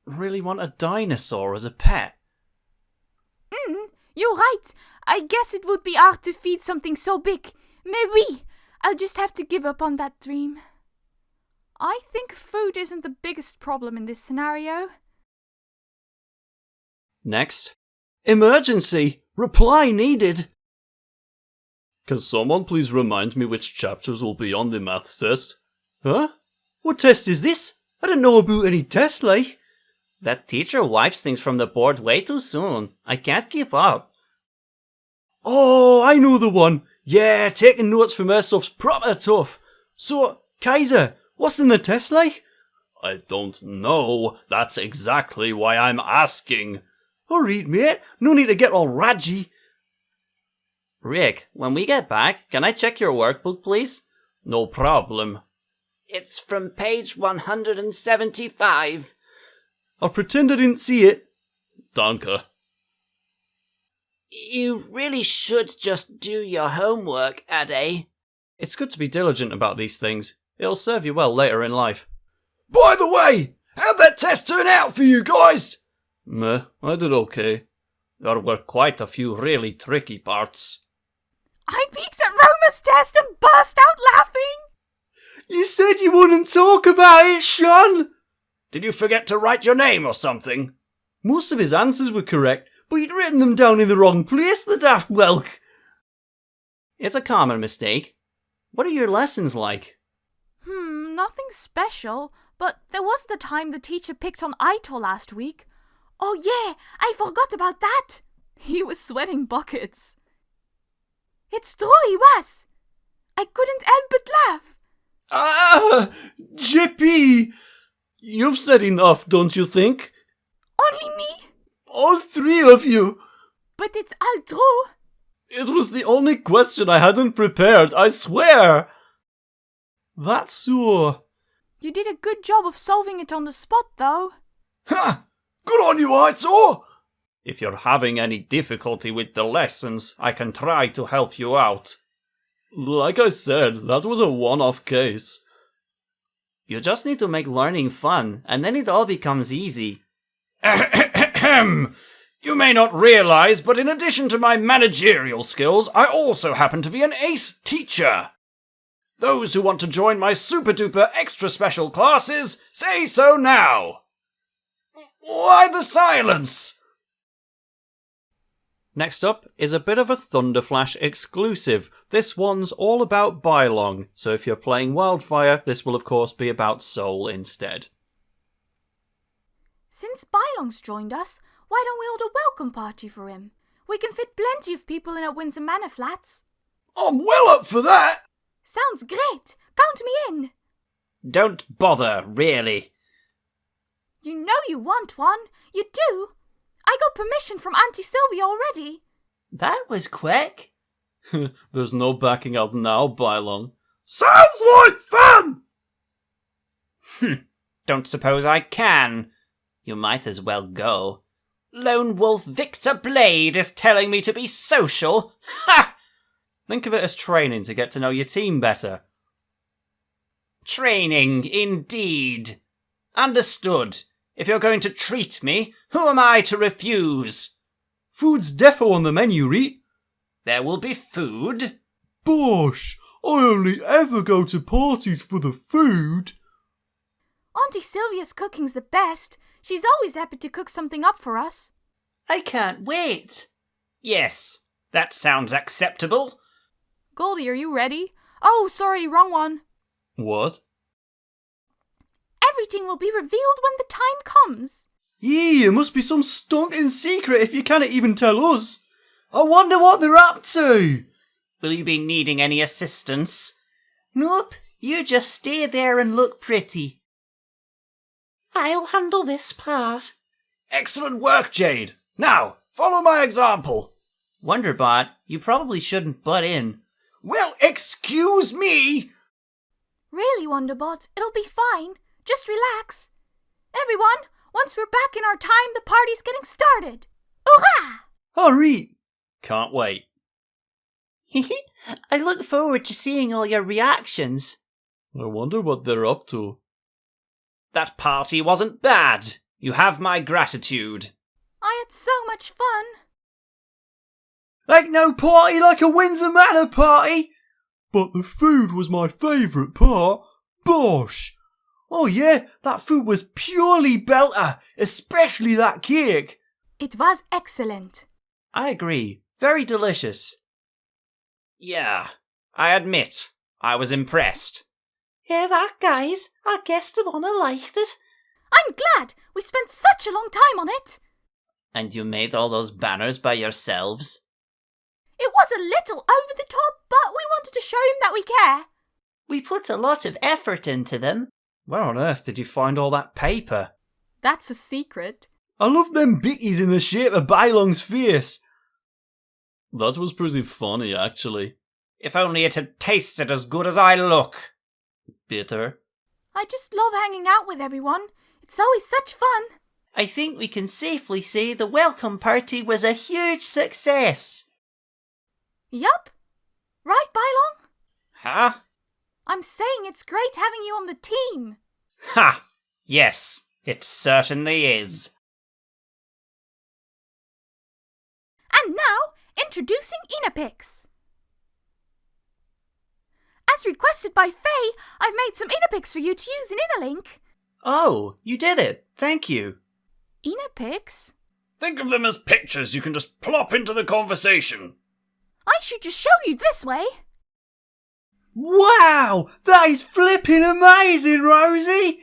really want a dinosaur as a pet? You're right. I guess it would be hard to feed something so big. Mais oui, I'll just have to give up on that dream. I think food isn't the biggest problem in this scenario. Next. Emergency! Reply needed! Can someone please remind me which chapters will be on the maths test? Huh? What test is this? I don't know about any test, like. That teacher wipes things from the board way too soon. I can't keep up. Oh, I know the one. Yeah, taking notes from her stuff's proper tough. So, Kaiser, what's in the test like? I don't know. That's exactly why I'm asking. Alright, mate. No need to get all raggy. Rick, when we get back, can I check your workbook, please? No problem. It's from page 175. I'll pretend I didn't see it. Danke. You really should just do your homework, Ade. It's good to be diligent about these things. It'll serve you well later in life. By the way, how'd that test turn out for you guys? Meh, I did okay. There were quite a few really tricky parts. I peeked at Roma's test and burst out laughing. You said you wouldn't talk about it, Sean! Did you forget to write your name or something? Most of his answers were correct, but he'd written them down in the wrong place, the daft whelk. It's a common mistake. What are your lessons like? Nothing special, but there was the time the teacher picked on Aito last week. Oh yeah, I forgot about that. He was sweating buckets. It's true, he was. I couldn't help but laugh. Ah, JP! You've said enough, don't you think? Only me? All three of you! But it's all true. It was the only question I hadn't prepared, I swear! That's so. You did a good job of solving it on the spot, though. Ha! Good on you, Aito! If you're having any difficulty with the lessons, I can try to help you out. Like I said, that was a one-off case. You just need to make learning fun, and then it all becomes easy. You may not realize, but in addition to my managerial skills, I also happen to be an ace teacher. Those who want to join my super-duper extra special classes, say so now. Why the silence? Next up is a bit of a Thunderflash exclusive. This one's all about Bailong, so if you're playing Wildfire, this will of course be about Sol instead. Since Bailong's joined us, why don't we hold a welcome party for him? We can fit plenty of people in at Windsor Manor Flats. I'm well up for that! Sounds great! Count me in! Don't bother, really. You know you want one. You do. I got permission from Auntie Sylvia already. That was quick. There's no backing out now, Bailong. Sounds like fun! Don't suppose I can. You might as well go. Lone Wolf Victor Blade is telling me to be social. Ha! Think of it as training to get to know your team better. Training, indeed. Understood. If you're going to treat me, who am I to refuse? Food's defo on the menu, Reet. There will be food. BOSH! I only ever go to parties for the food. Auntie Sylvia's cooking's the best. She's always happy to cook something up for us. I can't wait. Yes, that sounds acceptable. Goldie, are you ready? Oh, sorry, wrong one. What? Everything will be revealed when the time comes. Yeah, it must be some stunking secret if you cannot even tell us. I wonder what they're up to. Will you be needing any assistance? Nope, you just stay there and look pretty. I'll handle this part. Excellent work, Jade. Now, follow my example. Wonderbot, you probably shouldn't butt in. Well, excuse me. Really, Wonderbot, it'll be fine. Just relax. Everyone, once we're back in our time, the party's getting started. Hurrah! Hurry! Can't wait. I look forward to seeing all your reactions. I wonder what they're up to. That party wasn't bad. You have my gratitude. I had so much fun. Ain't no party like a Windsor Manor party. But the food was my favourite part. BOSH! Oh yeah, that food was purely belter, especially that cake. It was excellent. I agree. Very delicious. Yeah, I admit, I was impressed. Hear that, guys? Our guest of honour liked it. I'm glad. We spent such a long time on it. And you made all those banners by yourselves? It was a little over the top, but we wanted to show him that we care. We put a lot of effort into them. Where on earth did you find all that paper? That's a secret. I love them bickies in the shape of Bailong's face. That was pretty funny, actually. If only it had tasted as good as I look. Bitter. I just love hanging out with everyone. It's always such fun. I think we can safely say the welcome party was a huge success. Yup. Right, Bailong? Huh? I'm saying it's great having you on the team. Ha! Yes, it certainly is. And now, introducing InaPics. As requested by Faye, I've made some InaPics for you to use in InaLink. Oh, you did it. Thank you. InaPics? Think of them as pictures you can just plop into the conversation. I should just show you this way. Wow, that is flipping amazing, Rosie.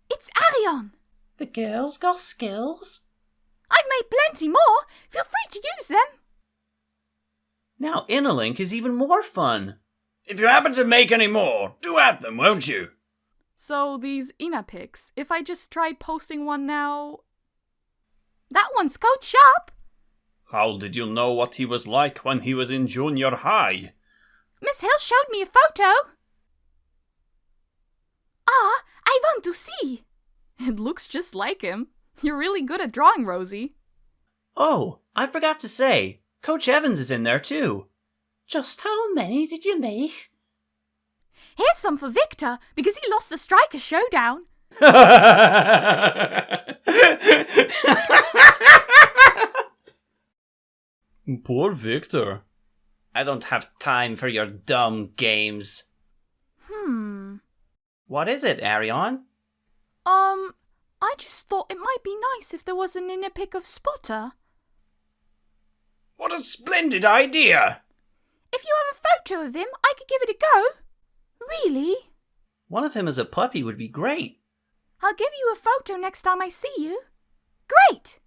It's Arion. The girl's got skills. I've made plenty more. Feel free to use them. Now InaLink is even more fun. If you happen to make any more, do add them, won't you? So these InaPics, if I just try posting one now... That one's Coach Sharp. How did you know what he was like when he was in junior high? Miss Hill showed me a photo. Ah, I want to see. It looks just like him. You're really good at drawing, Rosie. Oh, I forgot to say, Coach Evans is in there too. Just how many did you make? Here's some for Victor, because he lost the striker showdown. Poor Victor. I don't have time for your dumb games. What is it, Arion? I just thought it might be nice if there was an InaPic of Spotter. What a splendid idea! If you have a photo of him, I could give it a go. Really? One of him as a puppy would be great. I'll give you a photo next time I see you. Great!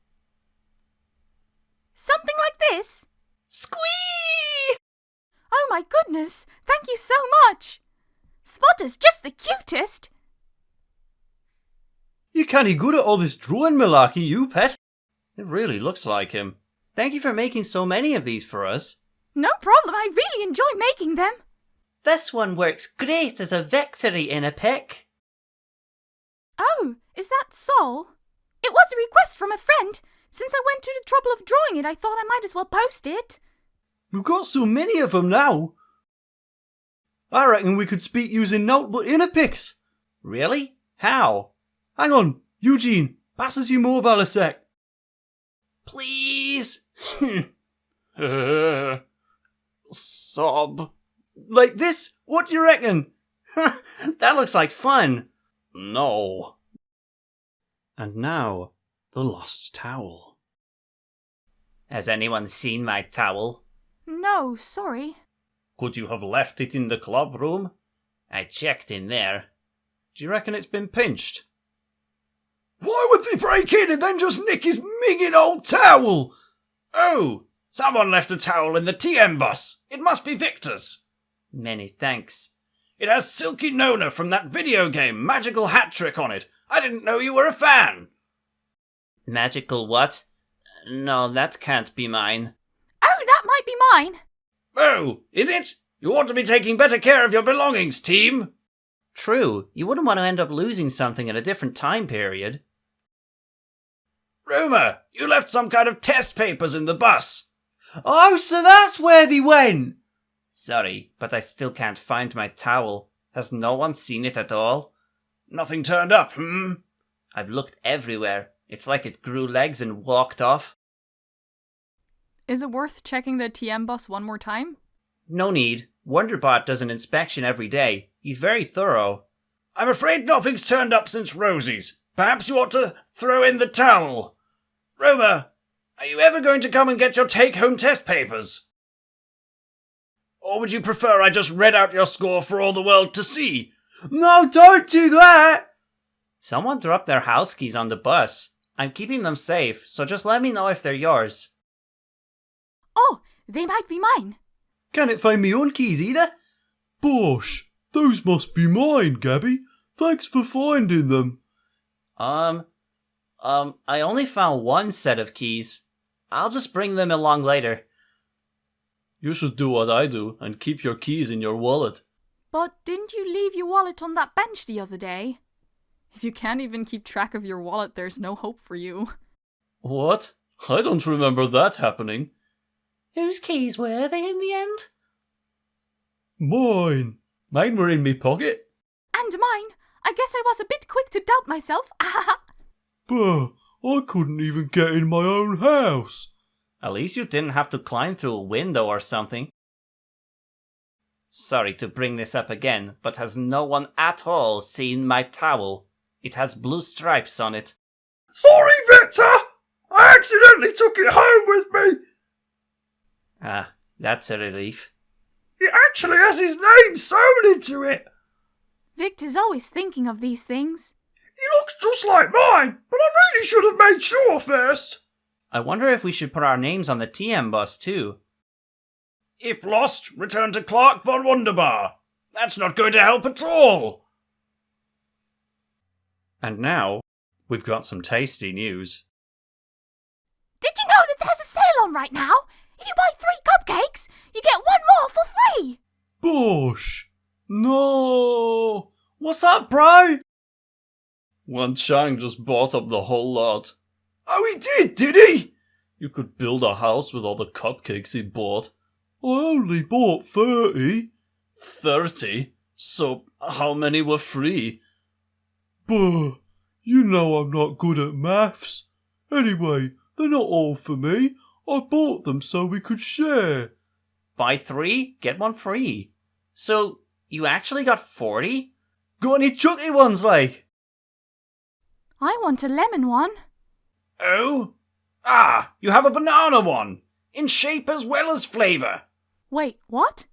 Something like this. Squee! Oh my goodness, thank you so much. Spotter's just the cutest. You can't good at all this drawing malarkey, you pet. It really looks like him. Thank you for making so many of these for us. No problem, I really enjoy making them. This one works great as a victory InaPic. Oh, is that Sol? It was a request from a friend. Since I went to the trouble of drawing it, I thought I might as well post it. We've got so many of them now. I reckon we could speak using naught but InaPics. Really? How? Hang on, Eugene, pass us your mobile a sec. Please? sob. Like this? What do you reckon? That looks like fun. No. And now, the lost towel. Has anyone seen my towel? No, sorry. Could you have left it in the club room? I checked in there. Do you reckon it's been pinched? Why would they break in and then just nick his minging old towel? Oh, someone left a towel in the TM bus. It must be Victor's. Many thanks. It has Silky Nona from that video game, Magical Hat Trick, on it. I didn't know you were a fan. Magical what? No, that can't be mine. Oh, that might be mine. Oh, is it? You ought to be taking better care of your belongings, team. True, you wouldn't want to end up losing something at a different time period. Rumour, you left some kind of test papers in the bus. Oh, so that's where they went! Sorry, but I still can't find my towel. Has no one seen it at all? Nothing turned up, I've looked everywhere. It's like it grew legs and walked off. Is it worth checking the TM bus one more time? No need. Wonderbot does an inspection every day. He's very thorough. I'm afraid nothing's turned up since Rosie's. Perhaps you ought to throw in the towel. Rumour, are you ever going to come and get your take-home test papers? Or would you prefer I just read out your score for all the world to see? No, don't do that! Someone dropped their house keys on the bus. I'm keeping them safe, so just let me know if they're yours. Oh, they might be mine. Can't find me own keys either. BOSH, those must be mine, Gabby. Thanks for finding them. I only found one set of keys. I'll just bring them along later. You should do what I do and keep your keys in your wallet. But didn't you leave your wallet on that bench the other day? If you can't even keep track of your wallet, there's no hope for you. What? I don't remember that happening. Whose keys were they in the end? Mine. Mine were in me pocket. And mine. I guess I was a bit quick to doubt myself. But I couldn't even get in my own house. At least you didn't have to climb through a window or something. Sorry to bring this up again, but has no one at all seen my towel? It has blue stripes on it. Sorry, Victor! I accidentally took it home with me. Ah, that's a relief. It actually has his name sewn into it. Victor's always thinking of these things. He looks just like mine, but I really should have made sure first. I wonder if we should put our names on the TM bus too. If lost, return to Clark von Wunderbar. That's not going to help at all. And now, we've got some tasty news. Did you know that there's a sale on right now? If you buy 3 cupcakes, you get 1 more for free. BOSH. No! What's up, bro? Wan Chang just bought up the whole lot. Oh, he did he? You could build a house with all the cupcakes he bought. I only bought 30. 30? So, how many were free? But you know I'm not good at maths. Anyway, they're not all for me. I bought them so we could share. Buy 3, get 1 free. So, you actually got 40? Got any chunky ones, like? I want a lemon one. Oh? Ah, you have a banana one. In shape as well as flavour. Wait, what?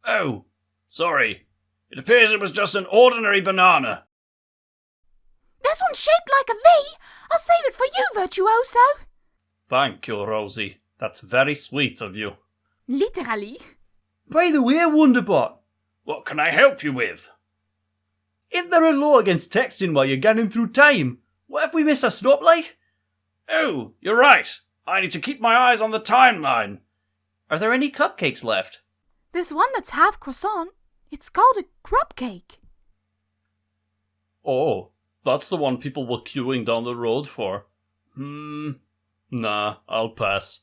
Oh, sorry. It appears it was just an ordinary banana. This one's shaped like a V. I'll save it for you, Virtuoso. Thank you, Rosie. That's very sweet of you. Literally. By the way, Wonderbot, What can I help you with? isn't there a law against texting while you're getting through time? What if we miss a stop, like? Oh, you're right. I need to keep my eyes on the timeline. Are there any cupcakes left? This one that's half croissant, it's called a crab cake. Oh, that's the one people were queuing down the road for. Nah, I'll pass.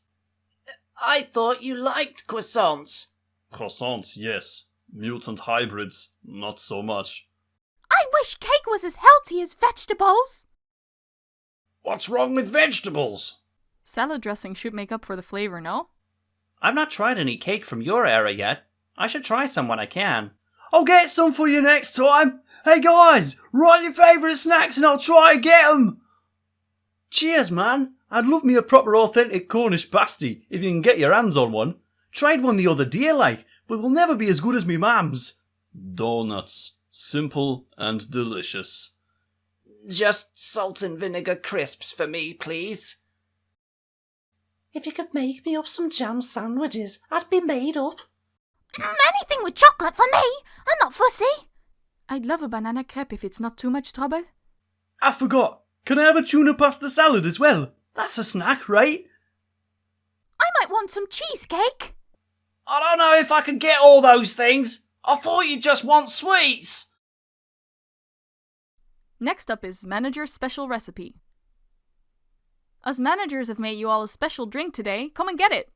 I thought you liked croissants. Croissants, yes. Mutant hybrids, not so much. I wish cake was as healthy as vegetables. What's wrong with vegetables? Salad dressing should make up for the flavor, no? I've not tried any cake from your era yet. I should try some when I can. I'll get some for you next time. Hey guys, write your favourite snacks and I'll try and get them. Cheers, man. I'd love me a proper authentic Cornish pasty if you can get your hands on one. Tried one the other day, like, but they'll never be as good as me mum's. Donuts. Simple and delicious. Just salt and vinegar crisps for me, please. If you could make me up some jam sandwiches, I'd be made up. Anything with chocolate for me. I'm not fussy. I'd love a banana crepe if it's not too much trouble. I forgot. Can I have a tuna pasta salad as well? That's a snack, right? I might want some cheesecake. I don't know if I can get all those things. I thought you just want sweets. Next up is Manager's Special Recipe. Us managers have made you all a special drink today. Come and get it.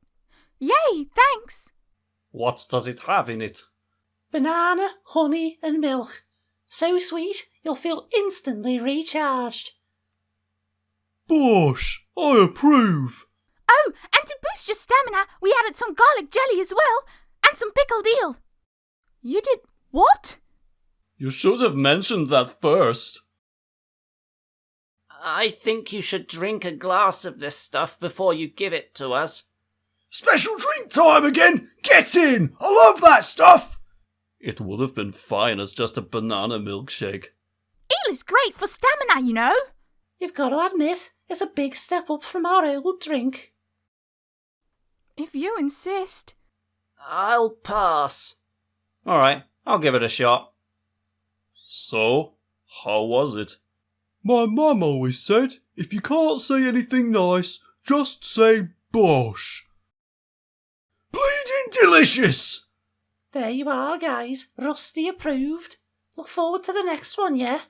Yay, thanks. What does it have in it? Banana, honey and milk. So sweet, you'll feel instantly recharged. BOSH, I approve. Oh, and to boost your stamina, we added some garlic jelly as well, and some pickled eel. You did what? You should have mentioned that first. I think you should drink a glass of this stuff before you give it to us. Special drink time again! Get in! I love that stuff! It would have been fine as just a banana milkshake. Eel is great for stamina, you know. You've got to admit, it's a big step up from our old drink. If you insist. I'll pass. Alright, I'll give it a shot. So, how was it? My mum always said, if you can't say anything nice, just say BOSH. Bleeding delicious! There you are, guys. Rusty approved. Look forward to the next one, yeah?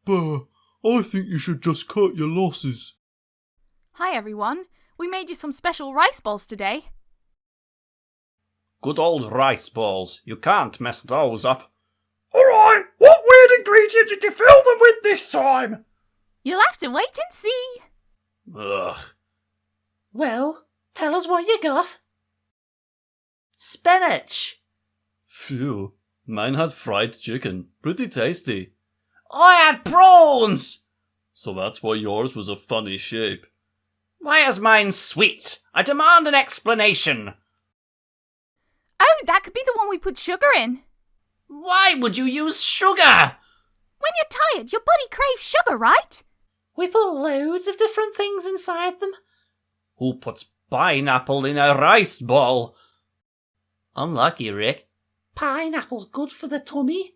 But I think you should just cut your losses. Hi everyone. We made you some special rice balls today. Good old rice balls. You can't mess those up. Alright, what weird ingredients did you fill them with this time? You'll have to wait and see. Ugh. Well, tell us what you got. Spinach. Phew. Mine had fried chicken. Pretty tasty. I had prawns! So that's why yours was a funny shape. Why is mine sweet? I demand an explanation. Oh, that could be the one we put sugar in. Why would you use sugar? When you're tired, your body craves sugar, right? We put loads of different things inside them. Who puts pineapple in a rice ball? Unlucky, Rick. Pineapple's good for the tummy.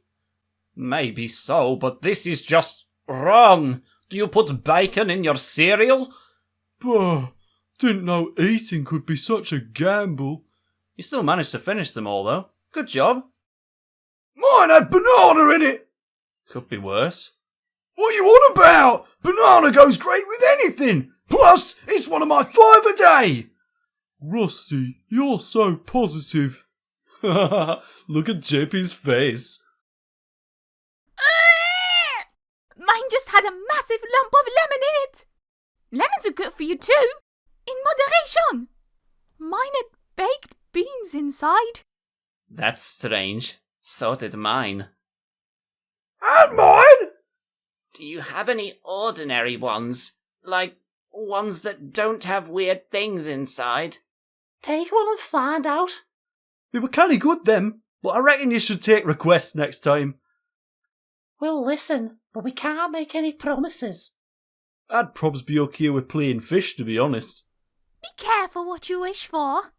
Maybe so, but this is just wrong. Do you put bacon in your cereal? But didn't know eating could be such a gamble. You still managed to finish them all, though. Good job. Mine had banana in it! Could be worse. What you on about? Banana goes great with anything! Plus, it's one of my 5 a day! Rusty, you're so positive. Look at JP's face. Mine just had a massive lump of lemon in it. Lemons are good for you too, in moderation. Mine had baked beans inside. That's strange. So did mine. And mine? Do you have any ordinary ones? Like, ones that don't have weird things inside? Take one and find out. They were kinda good, them, but I reckon you should take requests next time. We'll listen, but we can't make any promises. I'd probs be okay with playing fish, to be honest. Be careful what you wish for.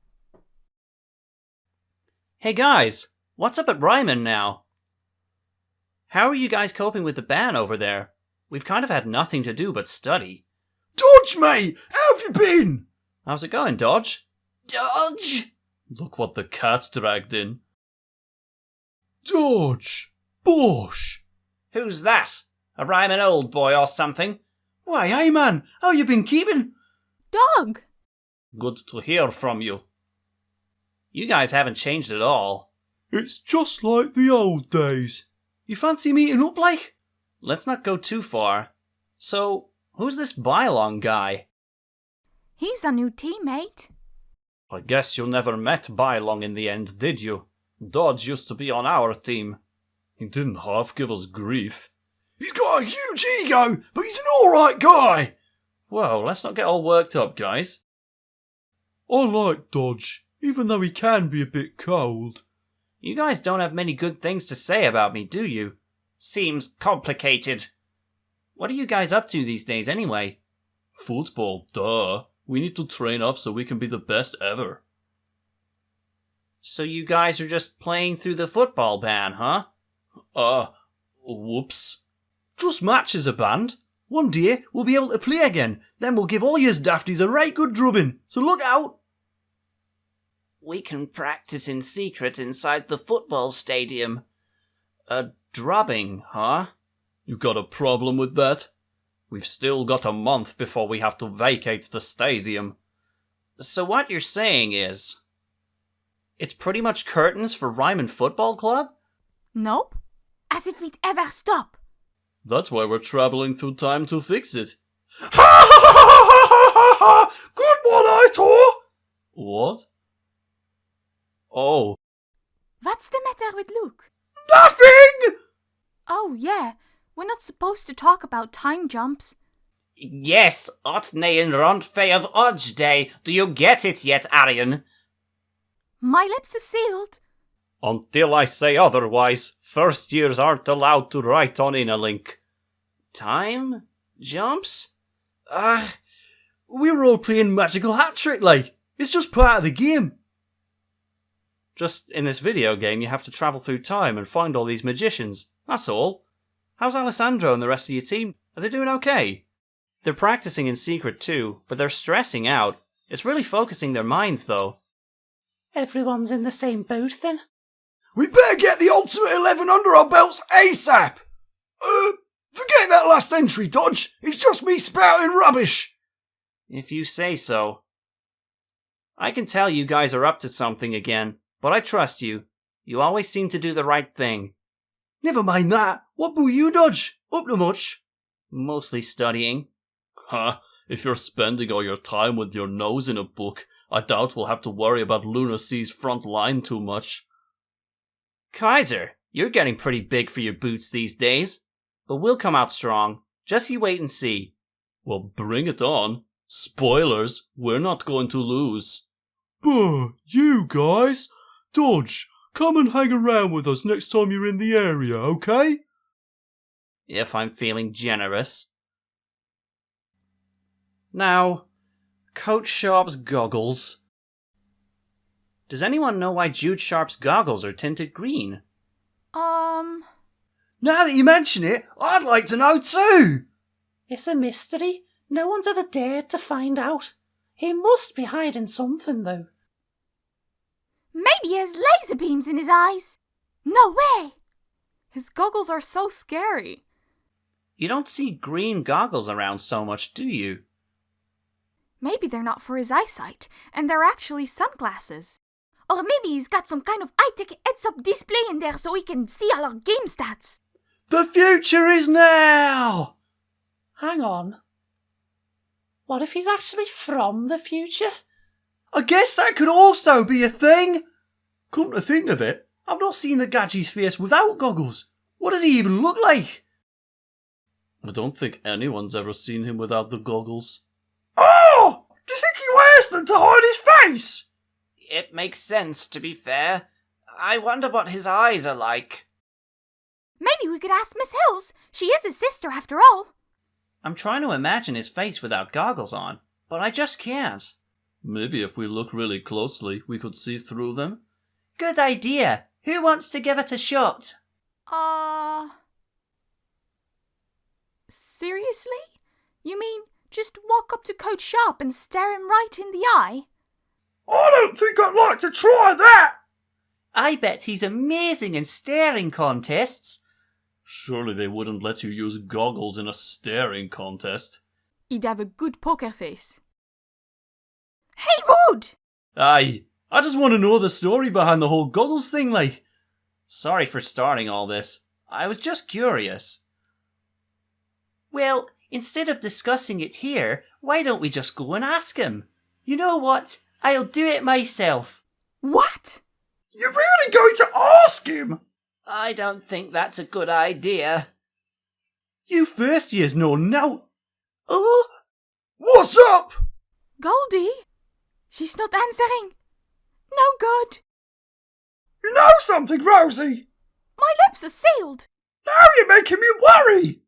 Hey guys, what's up at Raimon now? How are you guys coping with the ban over there? We've kind of had nothing to do but study. Dodge, mate! How have you been? How's it going, Dodge? Dodge? Look what the cat dragged in. Dodge. BOSH. Who's that? A Raimon old boy or something? Why, hey man, how you been keeping? Dog. Good to hear from you. You guys haven't changed at all. It's just like the old days. You fancy meeting up, like? Let's not go too far. So, who's this Bailong guy? He's our new teammate. I guess you never met Bailong in the end, did you? Dodge used to be on our team. He didn't half give us grief. He's got a huge ego, but he's an alright guy. Whoa, let's not get all worked up, guys. I like Dodge, even though he can be a bit cold. You guys don't have many good things to say about me, do you? Seems complicated. What are you guys up to these days anyway? Football, duh. We need to train up so we can be the best ever. So you guys are just playing through the football ban, huh? Whoops. Just matches are banned. One day we'll be able to play again. Then we'll give all yous dafties a right good drubbing. So look out. We can practice in secret inside the football stadium. A drubbing, huh? You got a problem with that? We've still got a month before we have to vacate the stadium. So what you're saying is, it's pretty much curtains for Raimon Football Club? Nope. As if we'd ever stop. That's why we're travelling through time to fix it. Ha ha ha ha ha ha! Good one, Aitor! What? Oh. What's the matter with Luke? Nothing! Oh, yeah. We're not supposed to talk about time jumps. Yes, Otne and Rondfe of Odge Day. Do you get it yet, Arian? My lips are sealed. Until I say otherwise, first years aren't allowed to write on InaLink. Time? Jumps? We were all playing magical hat trick, like. It's just part of the game. Just in this video game, you have to travel through time and find all these magicians. That's all. How's Alessandro and the rest of your team? Are they doing okay? They're practicing in secret too, but they're stressing out. It's really focusing their minds, though. Everyone's in the same boat then. We better get the Ultimate 11 under our belts ASAP! Forget that last entry, Dodge. It's just me spouting rubbish. If you say so. I can tell you guys are up to something again, but I trust you. You always seem to do the right thing. Never mind that. What will you, Dodge? Up to much? Mostly studying. Huh? If you're spending all your time with your nose in a book, I doubt we'll have to worry about Lunar Sea's front line too much. Kaiser, you're getting pretty big for your boots these days. But we'll come out strong. Just you wait and see. Well, bring it on. Spoilers, we're not going to lose. Buh, you guys. Dodge, come and hang around with us next time you're in the area, okay? If I'm feeling generous. Now, Coach Sharp's goggles. Does anyone know why Jude Sharp's goggles are tinted green? Now that you mention it, I'd like to know too. It's a mystery. No one's ever dared to find out. He must be hiding something, though. Maybe he has laser beams in his eyes. No way. His goggles are so scary. You don't see green goggles around so much, do you? Maybe they're not for his eyesight, and they're actually sunglasses. Or maybe he's got some kind of high-tech heads-up display in there so he can see all our game stats. The future is now! Hang on. What if he's actually from the future? I guess that could also be a thing. Come to think of it, I've not seen the Gadgie's face without goggles. What does he even look like? I don't think anyone's ever seen him without the goggles. Oh! Do you think he wears them to hide his face? It makes sense, to be fair. I wonder what his eyes are like. Maybe we could ask Miss Hills. She is his sister after all. I'm trying to imagine his face without goggles on, but I just can't. Maybe if we look really closely, we could see through them. Good idea. Who wants to give it a shot? Seriously? You mean just walk up to Coach Sharp and stare him right in the eye? I don't think I'd like to try that. I bet he's amazing in staring contests. Surely they wouldn't let you use goggles in a staring contest. He'd have a good poker face. Hey, Wood! Aye, I just want to know the story behind the whole goggles thing, like. Sorry for starting all this. I was just curious. Well, instead of discussing it here, why don't we just go and ask him? You know what? I'll do it myself. What? You're really going to ask him? I don't think that's a good idea. You first years know now. Oh? What's up? Goldie? She's not answering. No good. You know something, Rosie? My lips are sealed. Now you're making me worry.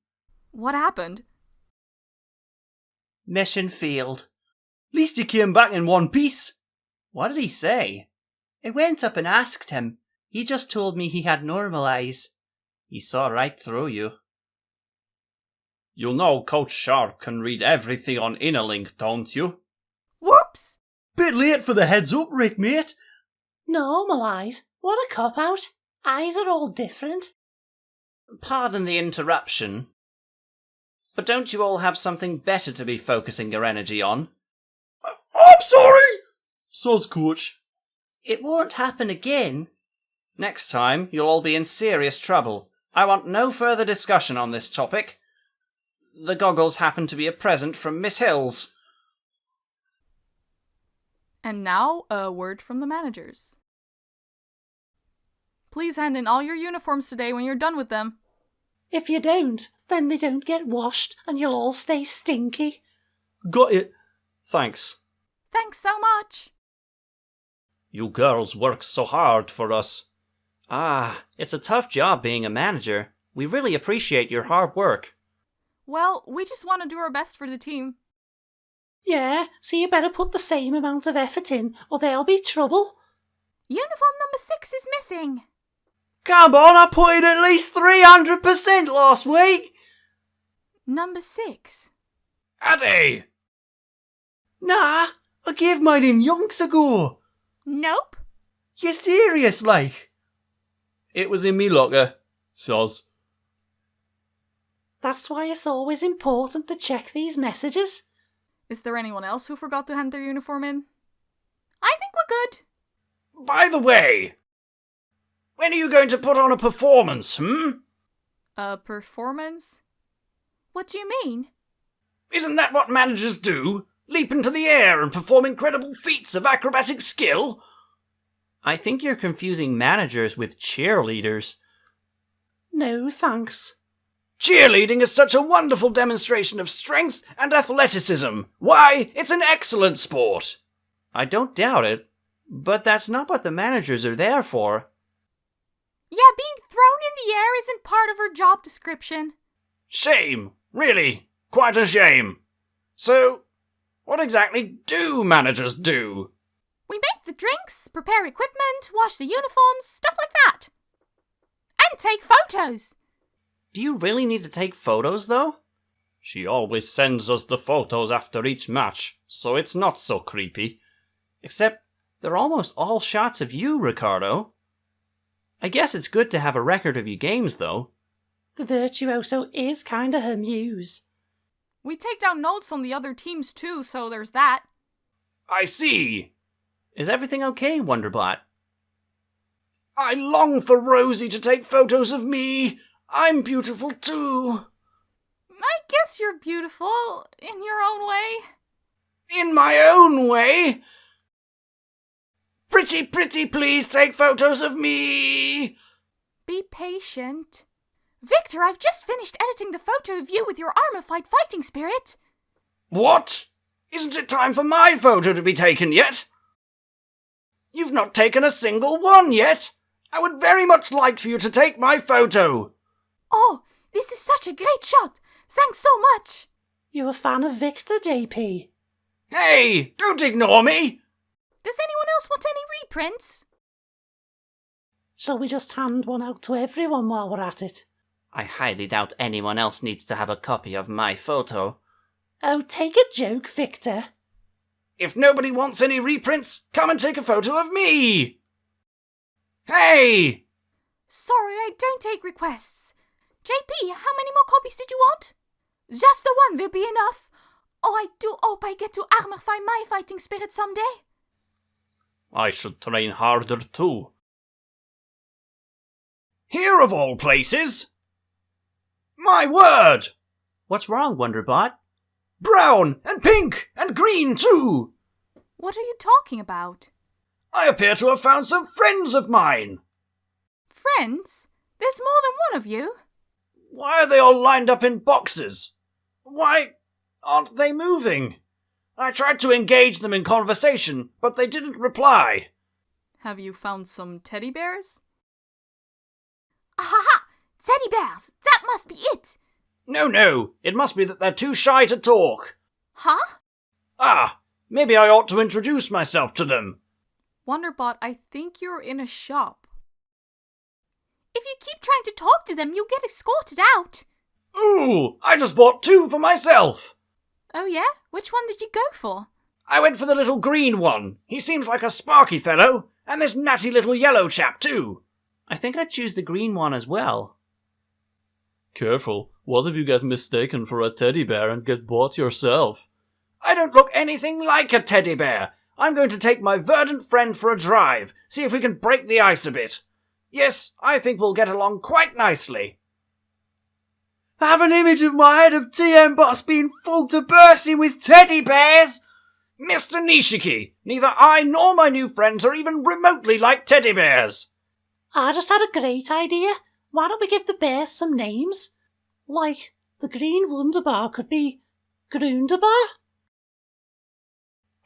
What happened? Mission failed. Least you came back in one piece. What did he say? I went up and asked him. He just told me he had normal eyes. He saw right through you. You know Coach Sharp can read everything on InaLink, don't you? Whoops. Bit late for the heads up, Rick, mate. Normal eyes? What a cop-out. Eyes are all different. Pardon the interruption. But don't you all have something better to be focusing your energy on? I'm sorry. Soz, Coach. It won't happen again. Next time, you'll all be in serious trouble. I want no further discussion on this topic. The goggles happen to be a present from Miss Hills. And now, a word from the managers. Please hand in all your uniforms today when you're done with them. If you don't, then they don't get washed and you'll all stay stinky. Got it. Thanks. Thanks so much. You girls work so hard for us. Ah, it's a tough job being a manager. We really appreciate your hard work. Well, we just want to do our best for the team. Yeah, so you better put the same amount of effort in or there'll be trouble. Uniform number 6 is missing. Come on, I put in at least 300% last week. Number 6. Addy. Nah, I gave mine in yonks ago. Nope. You serious, like? It was in me locker. Soz. That's why it's always important to check these messages. Is there anyone else who forgot to hand their uniform in? I think we're good. By the way, when are you going to put on a performance, A performance? What do you mean? Isn't that what managers do? Leap into the air and perform incredible feats of acrobatic skill? I think you're confusing managers with cheerleaders. No, thanks. Cheerleading is such a wonderful demonstration of strength and athleticism. Why, it's an excellent sport. I don't doubt it, but that's not what the managers are there for. Yeah, being thrown in the air isn't part of her job description. Shame. Really, quite a shame. So, what exactly do managers do? We make the drinks, prepare equipment, wash the uniforms, stuff like that. And take photos. Do you really need to take photos, though? She always sends us the photos after each match, so it's not so creepy. Except they're almost all shots of you, Ricardo. I guess it's good to have a record of your games, though. The virtuoso is kinda her muse. We take down notes on the other teams too, so there's that. I see. Is everything okay, Wonderbot? I long for Rosie to take photos of me. I'm beautiful too. I guess you're beautiful in your own way. In my own way. Pretty, please take photos of me. Be patient. Victor, I've just finished editing the photo of you with your armor fighting spirit. What? Isn't it time for my photo to be taken yet? You've not taken a single one yet. I would very much like for you to take my photo. Oh, this is such a great shot. Thanks so much. You a fan of Victor, JP? Hey, don't ignore me. Does anyone else want any reprints? Shall we just hand one out to everyone while we're at it? I highly doubt anyone else needs to have a copy of my photo. Oh, take a joke, Victor. If nobody wants any reprints, come and take a photo of me. Hey! Sorry, I don't take requests. JP, how many more copies did you want? Just the one will be enough. Oh, I do hope I get to armorify my fighting spirit someday. I should train harder too. Here of all places. My word! What's wrong, Wonderbot? Brown and pink and green too. What are you talking about? I appear to have found some friends of mine. Friends? There's more than one of you. Why are they all lined up in boxes? Why aren't they moving? I tried to engage them in conversation, but they didn't reply. Have you found some teddy bears? Ahaha! Teddy bears! That must be it! No, it must be that they're too shy to talk. Huh? Ah, maybe I ought to introduce myself to them. Wonderbot, I think you're in a shop. If you keep trying to talk to them, you'll get escorted out. Ooh, I just bought 2 for myself. Oh yeah? Which one did you go for? I went for the little green one. He seems like a sparky fellow, and this natty little yellow chap too. I think I'd choose the green one as well. Careful, what if you get mistaken for a teddy bear and get bought yourself? I don't look anything like a teddy bear. I'm going to take my verdant friend for a drive, see if we can break the ice a bit. Yes, I think we'll get along quite nicely. I have an image of my head of TM boss being full to bursting with teddy bears. Mr. Nishiki, neither I nor my new friends are even remotely like teddy bears. I just had a great idea. Why don't we give the bears some names? Like, the green Wunderbar could be Grundabar?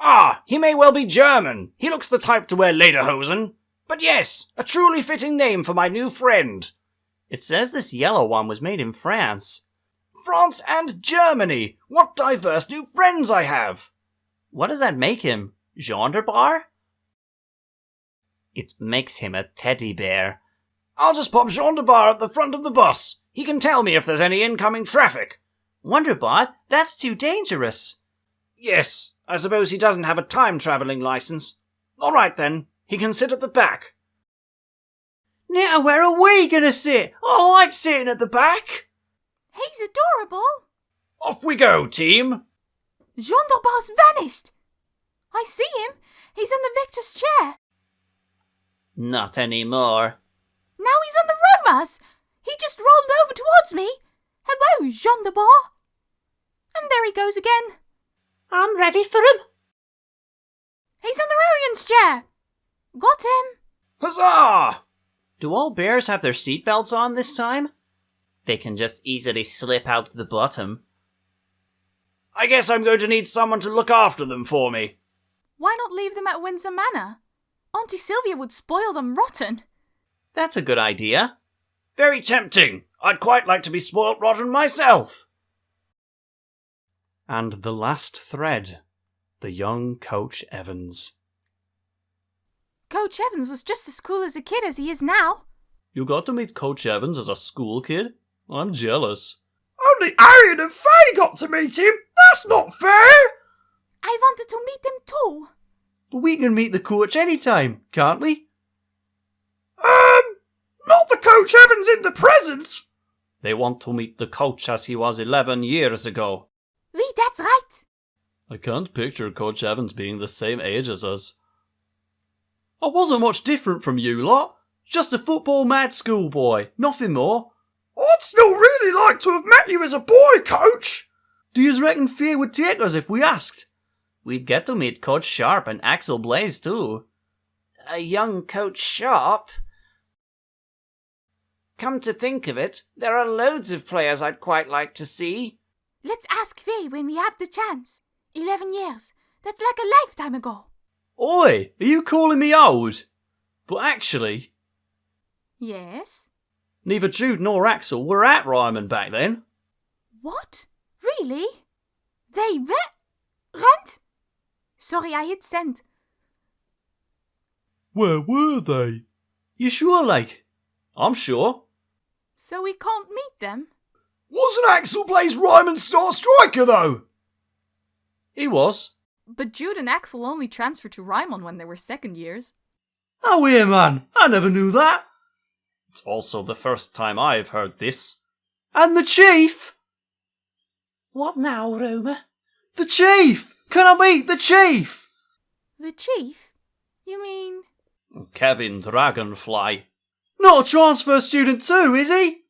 Ah, he may well be German. He looks the type to wear lederhosen. But yes, a truly fitting name for my new friend. It says this yellow one was made in France. France and Germany! What diverse new friends I have! What does that make him? Gendarbar? It makes him a teddy bear. I'll just pop Gendarbar at the front of the bus. He can tell me if there's any incoming traffic. Wonderbot, that's too dangerous. Yes, I suppose he doesn't have a time-travelling license. All right then, he can sit at the back. Now where are we gonna sit? I like sitting at the back. He's adorable. Off we go, team. Gendarbar's vanished. I see him. He's in the victor's chair. Not anymore. Now he's on the Romas. He just rolled over towards me. Hello, Gendarbar. And there he goes again. I'm ready for him. He's on the Royan's chair. Got him. Huzzah! Do all bears have their seatbelts on this time? They can just easily slip out the bottom. I guess I'm going to need someone to look after them for me. Why not leave them at Windsor Manor? Auntie Sylvia would spoil them rotten. That's a good idea. Very tempting. I'd quite like to be spoilt rotten myself. And the last thread. The young Coach Evans. Coach Evans was just as cool as a kid as he is now. You got to meet Coach Evans as a school kid? I'm jealous. Only Arian and Faye got to meet him. That's not fair. I wanted to meet him too. But we can meet the coach anytime, can't we? Not the Coach Evans in the present. They want to meet the coach as he was 11 years ago. Oui, that's right. I can't picture Coach Evans being the same age as us. I wasn't much different from you lot. Just a football mad schoolboy, nothing more. I'd still really like to have met you as a boy, Coach. Do you reckon Fear would take us if we asked? We'd get to meet Coach Sharp and Axel Blaze too. A young Coach Sharp? Come to think of it, there are loads of players I'd quite like to see. Let's ask Faye when we have the chance. 11 years. That's like a lifetime ago. Oi, are you calling me old? But actually, Yes? neither Jude nor Axel were at Raimon back then. What? Really? They went? Sorry, I hit send. Where were they? You sure, like? I'm sure. So we can't meet them? Wasn't Axel Blaze Raimon's star striker, though? He was. But Jude and Axel only transferred to Raimon when they were second years. Oh, here, man. I never knew that. It's also the first time I've heard this. And the chief? What now, Roma? The chief! Can I meet the chief? The chief? You mean... Kevin Dragonfly. Not a transfer student too, is he?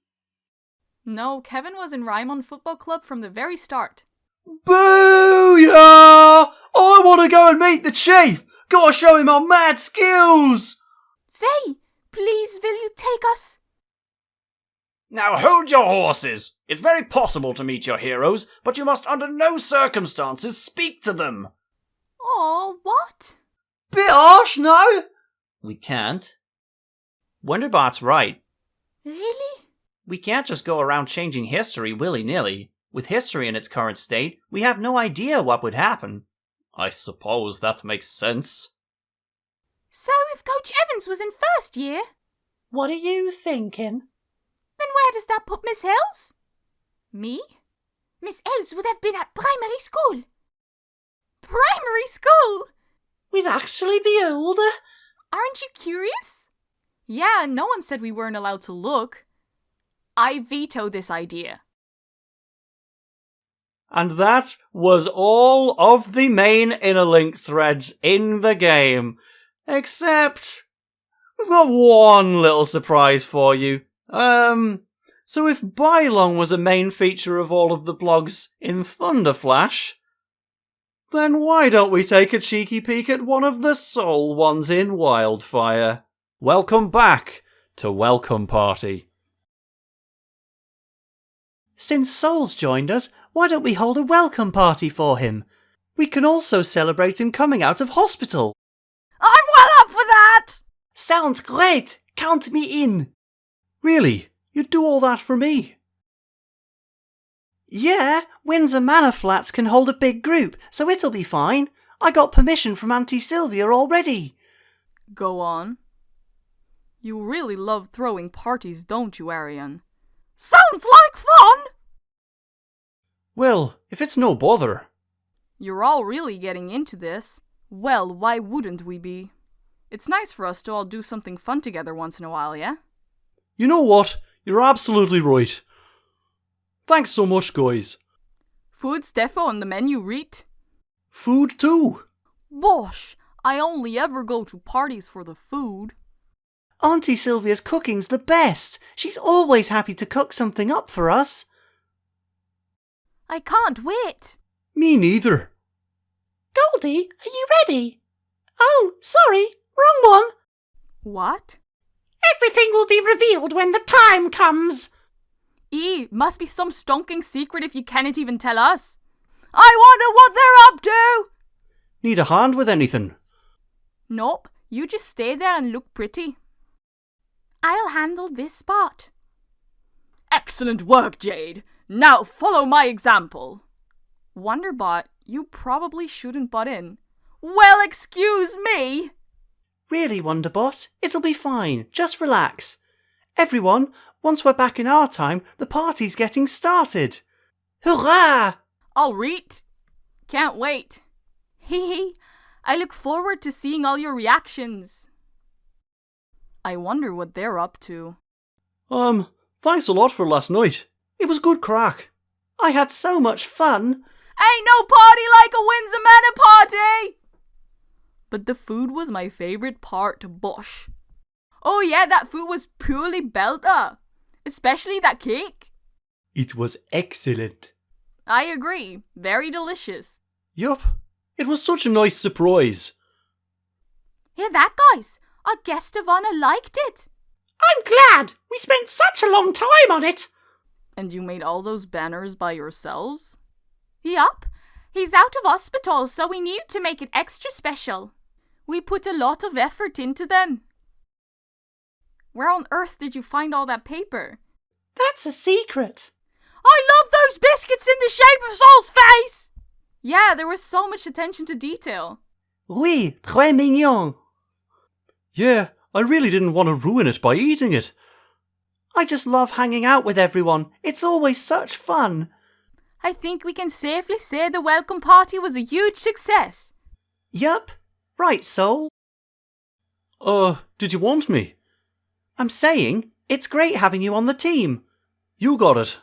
No, Kevin was in Raimon Football Club from the very start. Booyah! I want to go and meet the chief. Gotta show him our mad skills. Faye, please will you take us? Now hold your horses! It's very possible to meet your heroes, but you must under no circumstances speak to them. Oh, what? Bit harsh, no? We can't. Wonderbot's right. Really? We can't just go around changing history willy-nilly. With history in its current state, we have no idea what would happen. I suppose that makes sense. So if Coach Evans was in first year, What are you thinking? then where does that put Miss Hills? Me? Miss Hills would have been at primary school. Primary school? We'd actually be older. Aren't you curious? Yeah, no one said we weren't allowed to look. I veto this idea. And that was all of the main InaLink threads in the game. Except, we've got one little surprise for you. So if Bailong was a main feature of all of the blogs in Thunderflash, then why don't we take a cheeky peek at one of the Sol ones in Wildfire? Welcome back to Welcome Party. Since Sol's joined us, why don't we hold a welcome party for him? We can also celebrate him coming out of hospital. I'm well up for that! Sounds great. Count me in. Really? You'd do all that for me? Yeah, Windsor Manor Flats can hold a big group, so it'll be fine. I got permission from Auntie Sylvia already. Go on. You really love throwing parties, don't you, Arian? Sounds like fun! Well, if it's no bother. You're all really getting into this. Well, why wouldn't we be? It's nice for us to all do something fun together once in a while, yeah? You know what? You're absolutely right. Thanks so much, guys. Food's defo on the menu, Reet. Food too. BOSH, I only ever go to parties for the food. Auntie Sylvia's cooking's the best. She's always happy to cook something up for us. I can't wait. Me neither. Goldie, are you ready? Oh, sorry, wrong one. What? Everything will be revealed when the time comes. Must be some stonking secret if you can't even tell us. I wonder what they're up to! Need a hand with anything? Nope, you just stay there and look pretty. I'll handle this spot. Excellent work, Jade. Now follow my example. Wonderbot, you probably shouldn't butt in. Well, excuse me! Really, Wonderbot? It'll be fine. Just relax. Everyone, once we're back in our time, the party's getting started. Hurrah! I'll read. Can't wait. Hee. I look forward to seeing all your reactions. I wonder what they're up to. Thanks a lot for last night. It was good crack. I had so much fun. Ain't no party like a Windsor Manor party! But the food was my favourite part, BOSH. Oh yeah, that food was purely belter. Especially that cake. It was excellent. I agree. Very delicious. Yup. It was such a nice surprise. Hear that, guys? Our guest of honour liked it. I'm glad. We spent such a long time on it. And you made all those banners by yourselves? Yup. He's out of hospital, so we needed to make it extra special. We put a lot of effort into them. Where on earth did you find all that paper? That's a secret. I love those biscuits in the shape of Sol's face! Yeah, there was so much attention to detail. Oui, très mignon. Yeah, I really didn't want to ruin it by eating it. I just love hanging out with everyone. It's always such fun. I think we can safely say the welcome party was a huge success. Yup. Right, Sol? Did you want me? I'm saying, it's great having you on the team. You got it.